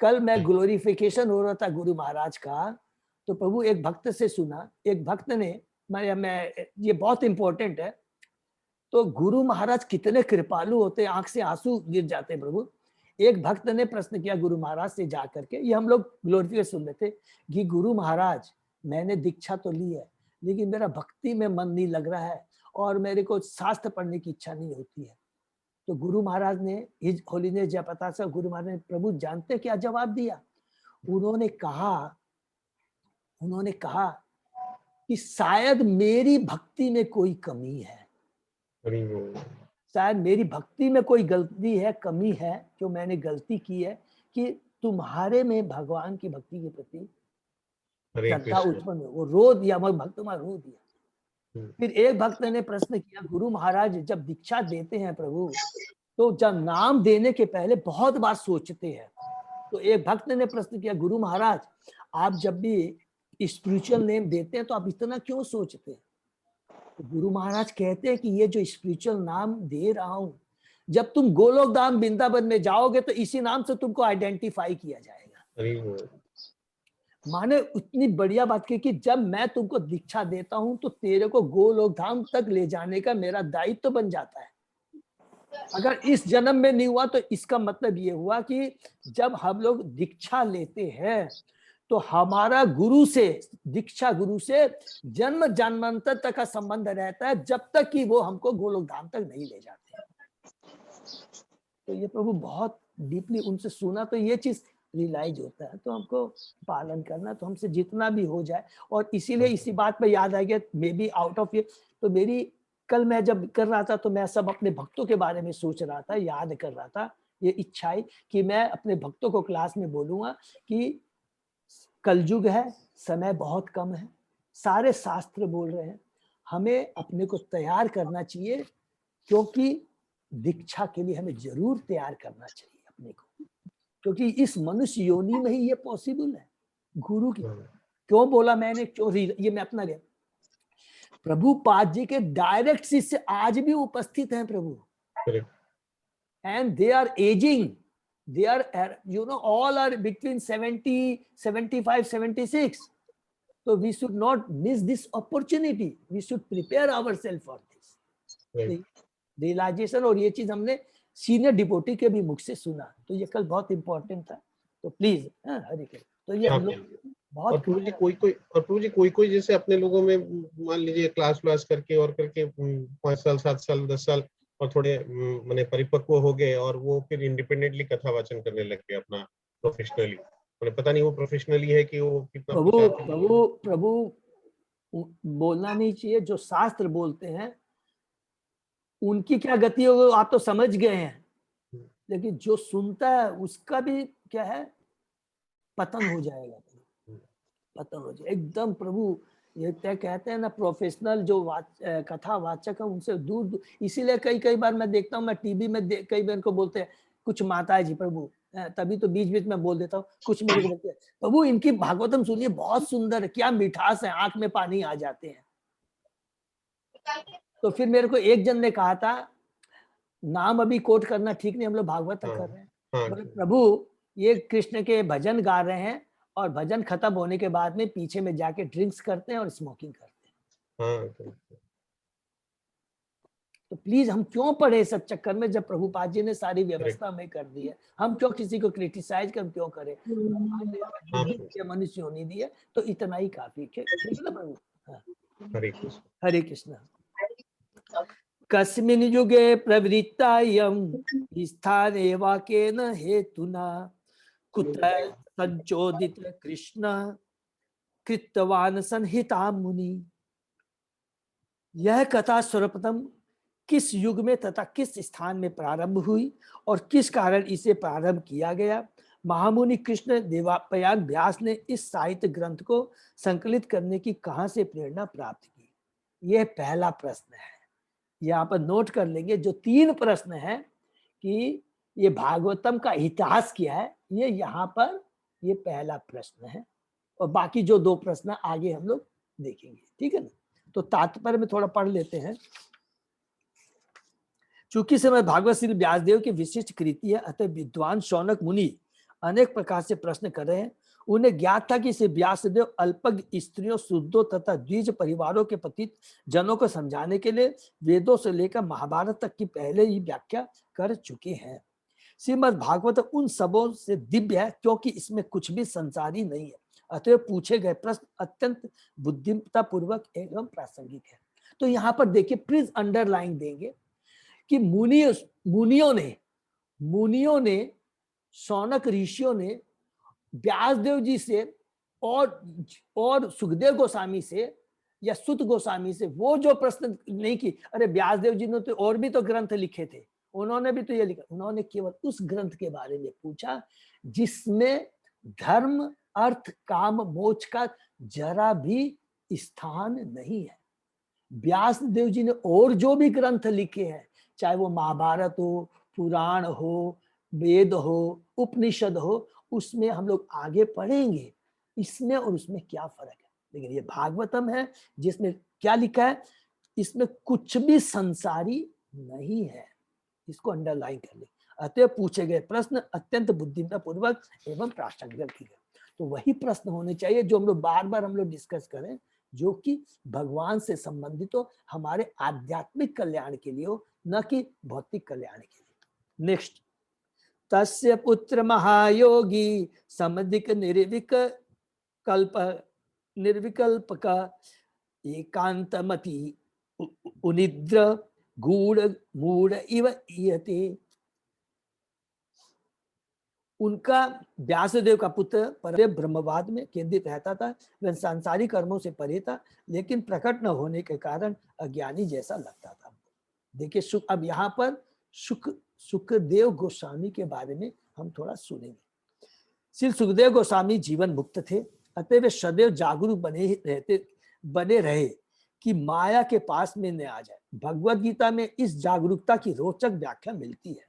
कल मैं ग्लोरिफिकेशन हो रहा था गुरु महाराज का, तो प्रभु एक भक्त से सुना, एक भक्त ने, मैं ये बहुत इंपॉर्टेंट है, तो गुरु महाराज कितने कृपालु होते हैं, आंख से आंसू गिर जाते हैं प्रभु। एक भक्त ने प्रश्न किया गुरु महाराज से जा करके, ये हम लोग ग्लोरिफिकेशन सुन रहे थे, कि गुरु महाराज मैंने दीक्षा तो ली है, लेकिन मेरा भक्ति में मन नहीं लग रहा है और मेरे को शास्त्र पढ़ने की इच्छा नहीं होती है। तो गुरु महाराज ने, हिज होलीनेस जयप्रताप साहब गुरु महाराज ने, प्रभु जानते क्या जवाब दिया? उन्होंने कहा कि शायद मेरी भक्ति में कोई कमी है, शायद मेरी भक्ति में कोई गलती है, कमी है, जो मैंने गलती की है कि तुम्हारे में भगवान की भक्ति के प्रति श्रद्धा उत्पन्न हो। वो रो दिया, भक्त में रो दिया। फिर एक भक्त ने प्रश्न किया, गुरु महाराज जब दीक्षा देते हैं प्रभु, तो जब नाम देने के पहले बहुत बार सोचते हैं। तो एक भक्त ने प्रश्न किया, गुरु महाराज आप जब भी स्पिरिचुअल नेम देते हैं तो आप इतना क्यों सोचते हैं? तो गुरु महाराज कहते हैं कि ये जो स्पिरिचुअल नाम दे रहा हूं, जब तुम गोलोक धाम वृंदावन में जाओगे तो इसी नाम से तुमको आइडेंटिफाई किया जाएगा। माने उतनी बढ़िया बात की कि जब मैं तुमको दीक्षा देता हूं तो तेरे को गोलोक धाम तक ले जाने का मेरा दायित्व तो बन जाता है। अगर इस जन्म में नहीं हुआ तो इसका मतलब ये हुआ कि जब हम लोग दीक्षा लेते हैं तो हमारा गुरु से, दीक्षा गुरु से जन्म जन्मांतर तक का संबंध रहता है, जब तक कि वो हमको गोलोक धाम तक नहीं ले जाते। तो ये प्रभु बहुत डीपली उनसे सुना, तो ये चीज रियलाइज होता है, तो हमको पालन करना, तो हमसे जितना भी हो जाए। और इसीलिए इसी बात पे याद आ गया, मे बी आउट ऑफ ये, तो मेरी कल मैं जब कर रहा था तो मैं सब अपने भक्तों के बारे में सोच रहा था, याद कर रहा था, ये इच्छा है कि मैं अपने भक्तों को क्लास में बोलूंगा कि कलयुग है, समय बहुत कम है, सारे शास्त्र बोल रहे हैं, हमें अपने को तैयार करना चाहिए, क्योंकि दीक्षा के लिए हमें जरूर तैयार करना चाहिए अपने को, क्योंकि इस मनुष्य योनि में ही ये पॉसिबल है। गुरु की क्यों बोला मैंने, क्यों ये मैं अपना गया, प्रभुपाद जी के डायरेक्ट शिष्य आज भी उपस्थित हैं प्रभु, Correct. and they are aging, they are all are between 70, 75, 76. So we should not miss this opportunity, we should prepare ourselves for this. Right. Realization, और ये चीज हमने सीनियर डिपोटी के भी मुख से सुना, तो ये कल बहुत इंपॉर्टेंट था, तो प्लीज हरे कृष्ण। तो ये हम लोग और बहुत प्रभु जी कोई जैसे अपने लोगों में मान लीजिए क्लास करके और करके 5 साल 7 साल 10 साल और थोड़े माने परिपक्व हो गए और वो फिर इंडिपेंडेंटली कथा वाचन करने लग गए अपना प्रोफेशनली, मैंने पता नहीं वो प्रोफेशनली है कि वो कितना प्रभु बोलना नहीं चाहिए, जो शास्त्र बोलते हैं उनकी क्या गति होगी आप तो समझ गए हैं, लेकिन जो सुनता है उसका भी क्या है, पतन हो जाएगा, पतन हो जाएगा एकदम। प्रभु ये तय कहते हैं ना, प्रोफेशनल जो कथा वाचक है उनसे दूर। इसीलिए कई बार मैं देखता हूँ, मैं टीवी में कई बार को बोलते हैं कुछ माता जी प्रभु, तभी तो बीच में बोल देता हूँ, कुछ मेरे को बोलते हैं प्रभु इनकी भागवतम सुनिए बहुत सुंदर है, क्या मिठास है, आंख में पानी आ जाते हैं। तो फिर मेरे को एक जन ने कहा था, नाम अभी कोट करना ठीक नहीं, हम लोग भागवत कर रहे हैं, बोले प्रभु ये कृष्ण के भजन गा रहे हैं और भजन खत्म होने के बाद में पीछे में जाके ड्रिंक्स करते हैं और स्मोकिंग करते हैं। तो प्लीज हम क्यों पढ़े सब चक्कर में, जब प्रभुपाद जी ने सारी व्यवस्था में कर दी है, हम क्यों किसी को क्रिटिसाइज कर क्यों करें, मनुष्य होनी दी है, तो इतना ही काफी है, ठीक है ना प्रभु। हरे कृष्ण। कस्मिन् युगे प्रवृत्तायं स्थाने वाकेन हेतुना कुतः संचोदित कृष्ण कृतवान संहिता मुनि। यह कथा सर्वप्रथम किस युग में तथा किस स्थान में प्रारंभ हुई और किस कारण इसे प्रारंभ किया गया, महामुनि कृष्ण देवयान व्यास ने इस साहित्य ग्रंथ को संकलित करने की कहां से प्रेरणा प्राप्त की, यह पहला प्रश्न है। यहाँ पर नोट कर लेंगे, जो 3 प्रश्न है कि ये भागवतम का इतिहास क्या है, ये यहाँ पर ये पहला प्रश्न है, और बाकी जो 2 प्रश्न आगे हम लोग देखेंगे, ठीक है ना। तो तात्पर्य में थोड़ा पढ़ लेते हैं। चूंकि समय भागवत श्री व्यासदेव की विशिष्ट कृति है, अतः विद्वान शौनक मुनि अनेक प्रकार से प्रश्न कर रहे हैं। उन्हें ज्ञात था कि श्री व्यासदेव अल्पज्ञ स्त्रियों, शुद्धों तथा द्विज परिवारों के पतित जनों को समझाने के लिए वेदों से लेकर महाभारत तक की पहले ही व्याख्या कर चुके हैं। श्रीमद् भागवत उन सबों से दिव्य है क्योंकि इसमें कुछ भी संसारी नहीं है, अतः पूछे गए प्रश्न अत्यंत बुद्धिमत्ता पूर्वक एवं प्रासंगिक है। तो यहाँ पर देखिए, प्लीज अंडरलाइन देंगे कि मुनियों ने शौनक ऋषियों ने व्यासदेव जी से और सुखदेव गोस्वामी से या सुत गोस्वामी से वो जो प्रश्न नहीं की, अरे व्यासदेव जी ने तो और भी तो ग्रंथ लिखे थे, उन्होंने भी तो ये लिखा, उन्होंने केवल उस ग्रंथ के बारे में पूछा जिसमें धर्म अर्थ काम मोक्ष का जरा भी स्थान नहीं है। व्यासदेव जी ने और जो भी ग्रंथ लिखे हैं, चाहे वो महाभारत हो, पुराण हो, वेद हो, उपनिषद हो, उसमें हम लोग आगे पढ़ेंगे इसमें और उसमें क्या फर्क है। लेकिन ये भागवतम है जिसमें क्या लिखा है, इसमें कुछ भी संसारी नहीं है, इसको अंडरलाइन कर ले। अतः पूछे गए प्रश्न अत्यंत बुद्धिमत्ता पूर्वक एवं प्रासंगिक है। तो वही प्रश्न होने चाहिए जो हम लोग बार हम लोग डिस्कस करें, जो कि भगवान से संबंधित हो, हमारे आध्यात्मिक कल्याण के लिए हो, न कि भौतिक कल्याण के लिए। नेक्स्ट, तस्य पुत्र महायोगी समधिक निर्विकल्पक एकांतमति उनिद्र गूढ़ मूढ़ इव इयते। उनका व्यासदेव का पुत्र परे ब्रह्मवाद में केंद्रित रहता था, वह सांसारिक कर्मों से परे था, लेकिन प्रकट न होने के कारण अज्ञानी जैसा लगता था। देखिए, अब यहाँ पर सुखदेव गोस्वामी के बारे में हम थोड़ा सुनेंगे। श्री सुखदेव गोस्वामी जीवन मुक्त थे, अतः वे सदैव जागरूक बने रहे कि माया के पास में न आ जाए। भगवद गीता में इस जागरूकता की रोचक व्याख्या मिलती है।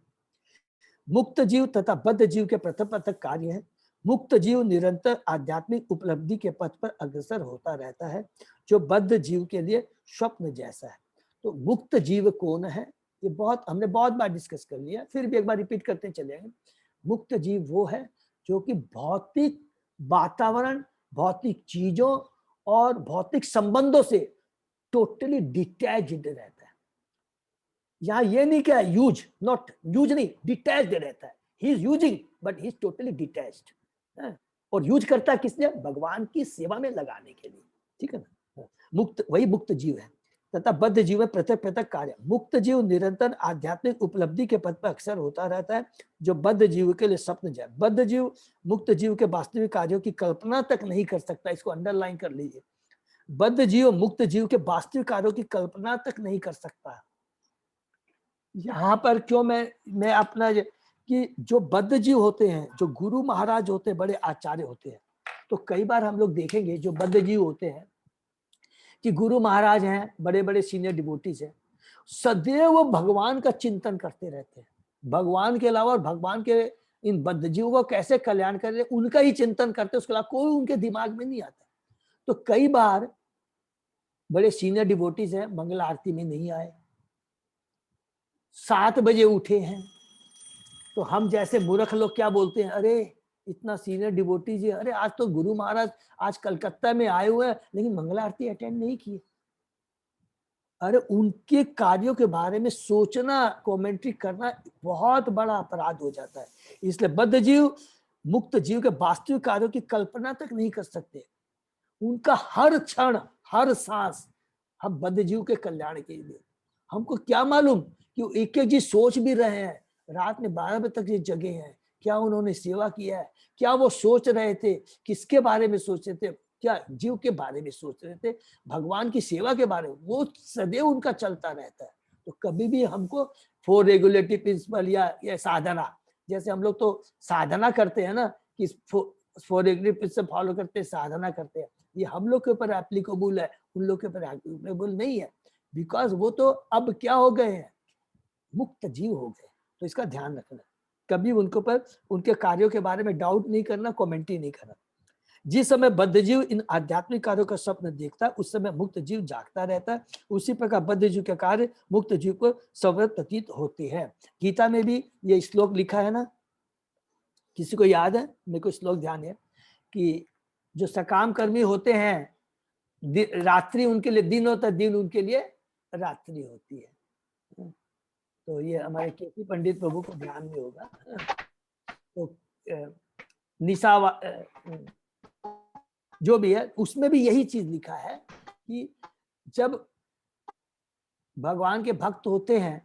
मुक्त जीव तथा बद्ध जीव के पृथक कार्य है। मुक्त जीव निरंतर आध्यात्मिक उपलब्धि के पथ पर अग्रसर होता रहता है, जो बद्ध जीव के लिए स्वप्न जैसा है। तो मुक्त जीव कौन है, ये हमने बहुत बार डिस्कस कर लिया, फिर भी एक बार रिपीट करते चलेंगे। मुक्त जीव वो है जो कि भौतिक वातावरण, भौतिक चीजों और भौतिक संबंधों से टोटली डिटैच्ड रहता है। यहाँ ये नहीं क्या यूज, नॉट यूज नहीं, डिटैच्ड रहता है। He is using but he is totally detached. और यूज करता है किसने, भगवान की सेवा में लगाने के लिए, ठीक है ना। मुक्त, वही मुक्त जीव है। तथा बद्ध जीव में पृथक पृथक कार्य। मुक्त जीव निरंतर आध्यात्मिक उपलब्धि के पथ पर अक्सर होता रहता है, जो बद्ध जीव के लिए स्वप्न जय। बद्ध जीव मुक्त जीव के वास्तविक कार्यों की कल्पना तक नहीं कर सकता, इसको अंडरलाइन कर लीजिए। बद्ध जीव मुक्त जीव के वास्तविक कार्यों की कल्पना तक नहीं कर सकता। यहाँ पर क्यों मैं अपना कि जो बद्ध जीव होते हैं, जो गुरु महाराज होते हैं, बड़े आचार्य होते हैं, तो कई बार हम लोग देखेंगे जो बद्ध जीव होते हैं कि गुरु महाराज हैं, बड़े बड़े सीनियर डिवोटीज हैं, सदैव वो भगवान का चिंतन करते रहते हैं। भगवान के अलावा, भगवान के इन बद्ध जीवों को कैसे कल्याण करें, उनका ही चिंतन करते हैं, उसके अलावा कोई उनके दिमाग में नहीं आता। तो कई बार बड़े सीनियर डिवोटीज हैं, मंगल आरती में नहीं आए, 7 बजे उठे हैं, तो हम जैसे मूर्ख लोग क्या बोलते हैं, अरे इतना सीनियर डिवोटी जी, अरे आज तो गुरु महाराज आज कलकत्ता में आए हुए हैं लेकिन मंगला आरती अटेंड नहीं किए। अरे उनके कार्यों के बारे में सोचना, कमेंट्री करना बहुत बड़ा अपराध हो जाता है। इसलिए बद्ध जीव मुक्त जीव के वास्तविक कार्यों की कल्पना तक नहीं कर सकते। उनका हर क्षण, हर सांस हम बद्ध जीव के कल्याण के लिए। हमको क्या मालूम कि एक एक जी सोच भी रहे हैं, रात में 12 बजे तक ये जगे हैं, क्या उन्होंने सेवा किया है, क्या वो सोच रहे थे, किसके बारे में सोच रहे थे, क्या जीव के बारे में सोच रहे थे, भगवान की सेवा के बारे में, वो सदैव उनका चलता रहता है। तो कभी भी हमको 4 रेगुलेटरी प्रिंसिपल या साधना, जैसे हम लोग तो साधना करते हैं ना कि 4 रेगुलेटरी प्रिंसिपल फॉलो करते हैं, साधना करते हैं, ये हम लोग के ऊपर एप्लीकेबल है, उन लोग के ऊपर एप्लीकेबल नहीं है, बिकॉज वो तो अब क्या हो गए हैं, मुक्त जीव हो गए। तो इसका ध्यान रखना, कभी उनके ऊपर, उनके कार्यों के बारे में डाउट नहीं करना, कमेंट्री नहीं करना। जिस समय बद्ध जीव इन आध्यात्मिक कार्यों का स्वप्न देखता है, उस समय मुक्त जीव जागता रहता है। उसी प्रकार बद्ध जीव के कार्य मुक्त जीव को स्वप्न प्रतीत होते हैं। गीता में भी ये श्लोक लिखा है ना, किसी को याद है? मेरे को श्लोक ध्यान है कि जो सकाम कर्मी होते हैं, रात्रि उनके लिए दिन होता है, दिन उनके लिए रात्रि होती है। तो ये हमारे केसी पंडित प्रभु को ध्यान में होगा। तो निशा जो भी है, उसमें भी यही चीज लिखा है कि जब भगवान के भक्त होते हैं,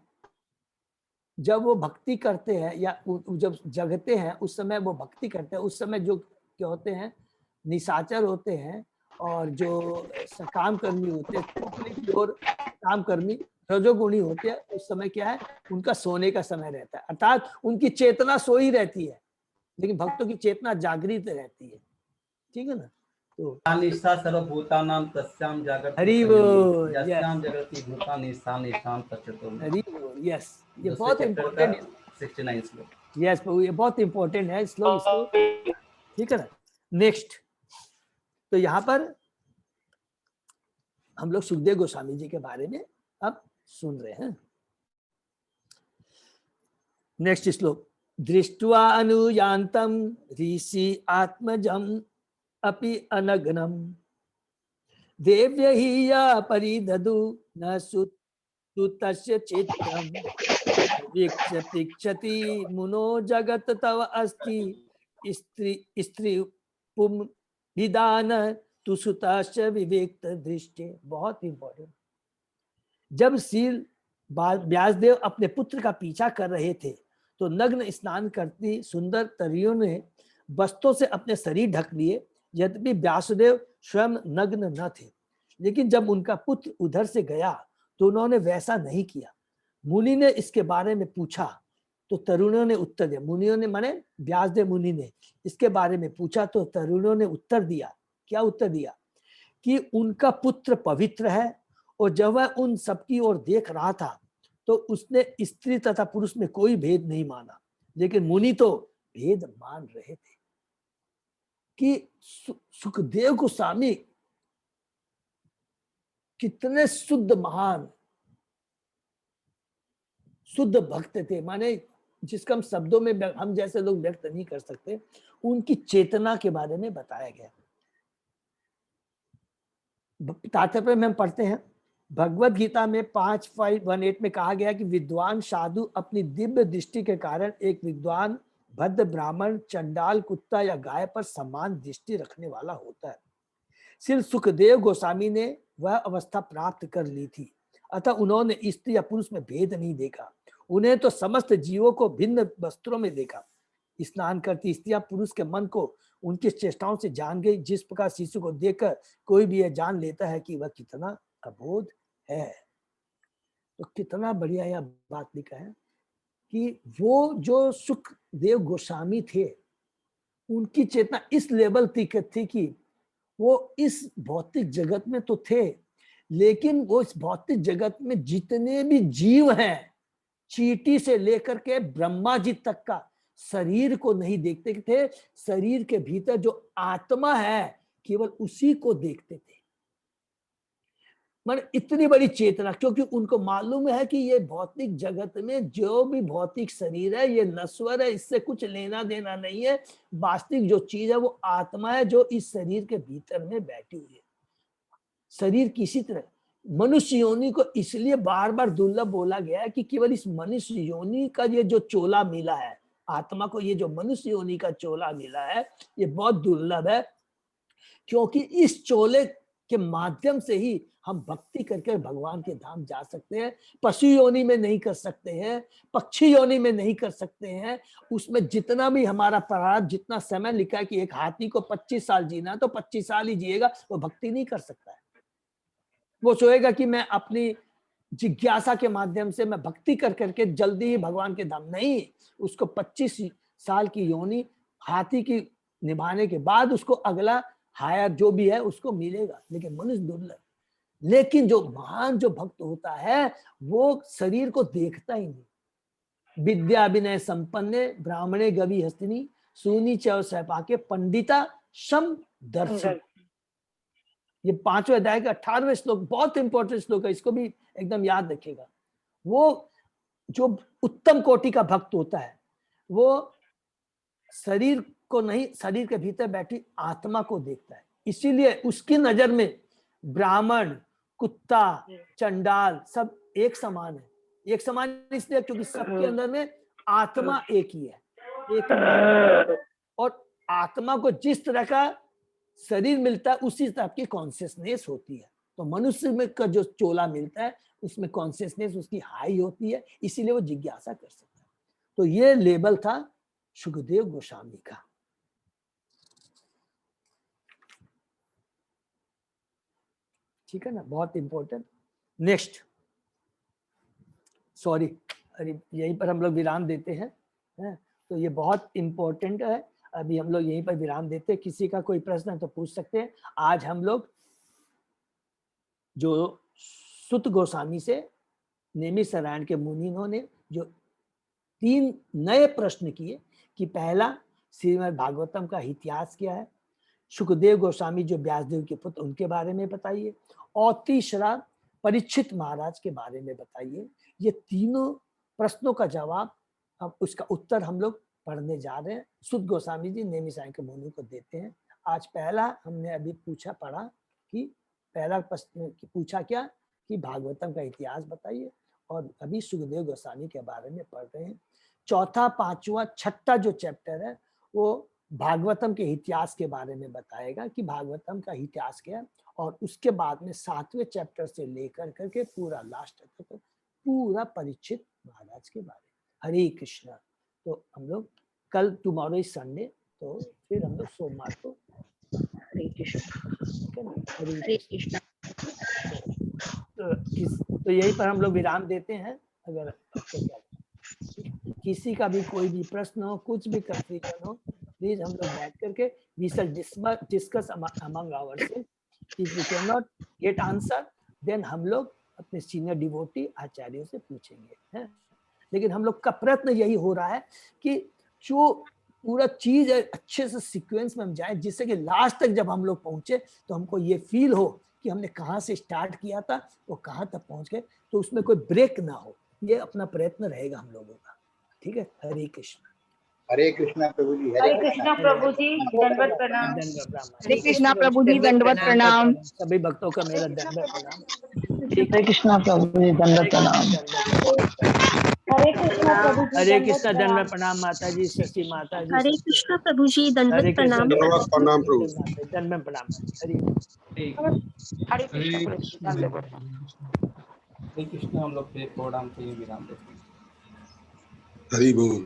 जब वो भक्ति करते हैं या जब जगते हैं, उस समय वो भक्ति करते हैं, उस समय जो क्या होते हैं, निशाचर होते हैं और जो सकाम कर्मी होते हैं, और काम कर्मी रजोगुणी होते हैं, उस समय क्या है, उनका सोने का समय रहता है, अर्थात उनकी चेतना सोई रहती है, लेकिन भक्तों की चेतना जागृत रहती है। ठीक है ना। तो निष्ठा सर्वभूतानां तस्यां जागृति हरि बोल, यस्यां जगति भूता निष्ठा निष्ठां तच्चतो। हरि बोल, यस, ये बहुत इम्पोर्टेंट है। 69 श्लोक, यस प्रभु, ये बहुत इम्पोर्टेंट है श्लोक। ठीक है ना। नेक्स्ट, तो यहाँ पर हम लोग सुखदेव गोस्वामी जी के बारे में अब सुन रहे हैं। नेक्स्ट श्लोक, दृष्ट्वा अनुयान्तं ऋषि आत्मजम् अपि अनग्नम् देव्यहि या परिददु न सुतस्य चित्रम् वीक्षति मुनो जगत तव अस्ति स्त्री पुम विदान तु सुतस्य विवेक दृष्टि। बहुत इंपॉर्टेंट। जब श्री व्यासदेव अपने पुत्र का पीछा कर रहे थे, तो नग्न स्नान करती सुंदर तरियों ने वस्त्रों से अपने शरीर ढक लिए। यद्यपि व्यासदेव स्वयं नग्न न थे, लेकिन जब उनका पुत्र उधर से गया तो उन्होंने वैसा नहीं किया। मुनि ने इसके बारे में पूछा तो तरुणों ने उत्तर दिया। मुनियों ने माने व्यासदेव मुनि ने इसके बारे में पूछा तो तरुणों ने उत्तर दिया। क्या उत्तर दिया? कि उनका पुत्र पवित्र है, और जब वह उन सबकी ओर देख रहा था तो उसने स्त्री तथा पुरुष में कोई भेद नहीं माना, लेकिन मुनि तो भेद मान रहे थे। कि सुखदेव गोस्वामी कितने शुद्ध महान शुद्ध भक्त थे, माने जिसका हम शब्दों में हम जैसे लोग व्यक्त नहीं कर सकते, उनकी चेतना के बारे में बताया गया। तात्पर्य में हम पढ़ते हैं, भगवत गीता में 5:18 में कहा गया कि विद्वान साधु अपनी दिव्य दृष्टि के कारण एक विद्वान भद्र ब्राह्मण चंडाल कुत्ता या गाय पर समान दृष्टि रखने वाला होता है। श्री सुखदेव गोस्वामी ने वह अवस्था प्राप्त कर ली थी, अतः उन्होंने स्त्री या पुरुष में भेद नहीं देखा। उन्हें तो समस्त जीवों को भिन्न वस्त्रों में देखा। स्नान करती स्त्रियां पुरुष के मन को उनकी चेष्टाओं से जान गई। जिस प्रकार शिशु को देखकर कोई भी यह जान लेता है कि वह कितना अबोध है। तो कितना बढ़िया यह बात लिखा है कि वो जो सुखदेव गोस्वामी थे, उनकी चेतना इस लेवल तक थी कि वो इस भौतिक जगत में तो थे, लेकिन वो इस भौतिक जगत में जितने भी जीव हैं, चींटी से लेकर के ब्रह्मा जी तक का शरीर को नहीं देखते थे। शरीर के भीतर जो आत्मा है केवल उसी को देखते थे। मतलब इतनी बड़ी चेतना, क्योंकि उनको मालूम है कि ये भौतिक जगत में जो भी भौतिक शरीर है ये नश्वर है, इससे कुछ लेना देना नहीं है। वास्तविक जो चीज है वो आत्मा है जो इस शरीर के भीतर में बैठी हुई है। शरीर किसी तरह मनुष्य योनि को इसलिए बार बार दुर्लभ बोला गया है कि केवल इस मनुष्य योनि का ये जो चोला मिला है, आत्मा को ये जो मनुष्य योनि का चोला मिला है, ये बहुत दुर्लभ है, क्योंकि इस चोले के माध्यम से ही हम भक्ति करके भगवान के धाम जा सकते हैं। पशु योनि में नहीं कर सकते हैं, पक्षी योनि में नहीं कर सकते हैं। उसमें जितना भी हमारा प्रारब्ध, जितना समय लिखा है कि एक हाथी को 25 साल जीना, तो 25 साल ही जिएगा, वो भक्ति नहीं कर सकता है। वो सोचेगा कि मैं अपनी जिज्ञासा के माध्यम से मैं भक्ति कर करके जल्दी ही भगवान के धाम, नहीं, उसको 25 साल की योनि हाथी की निभाने के बाद उसको अगला हायर जो भी है उसको मिलेगा। लेकिन मनुष्य दुर्लभ। लेकिन जो महान जो भक्त होता है वो शरीर को देखता ही नहीं। विद्या विनय संपन्ने ब्राह्मणे गवि हस्तिनी सूनी चव सहपाके पंडिता सम दर्शन। ये 5वें अध्याय का 18वें श्लोक बहुत इंपॉर्टेंट श्लोक है, इसको भी एकदम याद रखिएगा। वो जो उत्तम कोटि का भक्त होता है वो शरीर को नहीं, शरीर के भीतर बैठी आत्मा को देखता है। इसीलिए उसकी नजर में ब्राह्मण कुत्ता चंडाल सब एक समान है। एक समान इसलिए क्योंकि सबके अंदर में आत्मा एक ही है, एक। और आत्मा को जिस तरह का शरीर मिलता है उसी तरह की कॉन्शियसनेस होती है। तो मनुष्य में का जो चोला मिलता है उसमें कॉन्शियसनेस उसकी हाई होती है, इसीलिए वो जिज्ञासा कर सकता है। तो ये लेवल था सुखदेव गोस्वामी का। ठीक है ना, बहुत इंपॉर्टेंट। नेक्स्ट, सॉरी, अरे यहीं पर हम लोग विराम देते हैं, तो ये बहुत इंपॉर्टेंट है। अभी हम लोग यहीं पर विराम देते हैं। किसी का कोई प्रश्न है तो पूछ सकते हैं। आज हम लोग जो सुत गोस्वामी से नेमिषारण्य के मुनियों ने जो 3 नए प्रश्न किए कि पहला श्रीमद् भागवतम का इतिहास क्या है, सुखदेव गोस्वामी जो व्यासदेव के पुत्र उनके बारे में बताइए, और तीसरा परीक्षित महाराज के बारे में बताइए। ये तीनों प्रश्नों का जवाब, अब उसका उत्तर हम लोग पढ़ने जा रहे हैं। सुत गोस्वामी जी नेमिषारण्य के मुनि को देते हैं। आज पहला हमने अभी पढ़ा कि पहला प्रश्न पूछा क्या कि भागवतम का इतिहास बताइए, और अभी सुखदेव गोस्वामी के बारे में पढ़ रहे हैं। चौथा, पांचवा, छठा जो चैप्टर है वो भागवतम के इतिहास के बारे में बताएगा कि भागवतम का इतिहास क्या है, और उसके बाद में 7वें चैप्टर से लेकर करके पूरा लास्ट तक पूरा परीक्षित महाराज के बारे में। हरे कृष्णा। तो हम लोग कल, टुमारो इज संडे, तो फिर हम लोग सोमवार को हरे कृष्ण। ठीक है ना, हरे कृष्ण। तो यहीं पर हम लोग विराम देते हैं। अगर किसी का भी कोई भी प्रश्न हो, कुछ भी कंफ्यूजन हो, प्लीज हम लोग बैठ करके we shall discuss among ourselves. If we can not get answer then हम लोग अपने सीनियर डिवोटी आचार्यों से पूछेंगे, है? लेकिन हम लोग का प्रयत्न यही हो रहा है कि जो पूरा चीज अच्छे से सीक्वेंस में हम जाएं, जिससे कि लास्ट तक जब हम लोग पहुंचे तो हमको ये फील हो कि हमने कहाँ से स्टार्ट किया था वो कहाँ तक पहुंच गए, तो उसमें कोई ब्रेक ना हो। ये अपना प्रयत्न रहेगा हम लोगों का। ठीक है, हरे कृष्ण। हरे कृष्णा प्रभु जी, हरे कृष्णा प्रभु जी, दंडवत प्रणाम। हरे कृष्णा प्रभु जी, दंडवत प्रणाम। सभी भक्तों का मेरा दंडवत प्रणाम। हरे कृष्णा प्रभु जी, दंडवत प्रणाम। हरे कृष्णा प्रभु जी, हरे कृष्णा दंडवत प्रणाम माता जी, शशि माता जी। हरे कृष्णा प्रभु जी, दंडवत प्रणाम। दंडवत प्रणाम प्रभु। दंडवत प्रणाम। हरे कृष्णा प्रभु जी, दंडवत। हरे कृष्ण। हम लोग पे प्रोग्राम के लिए विराम देते हैं। हरि बोल।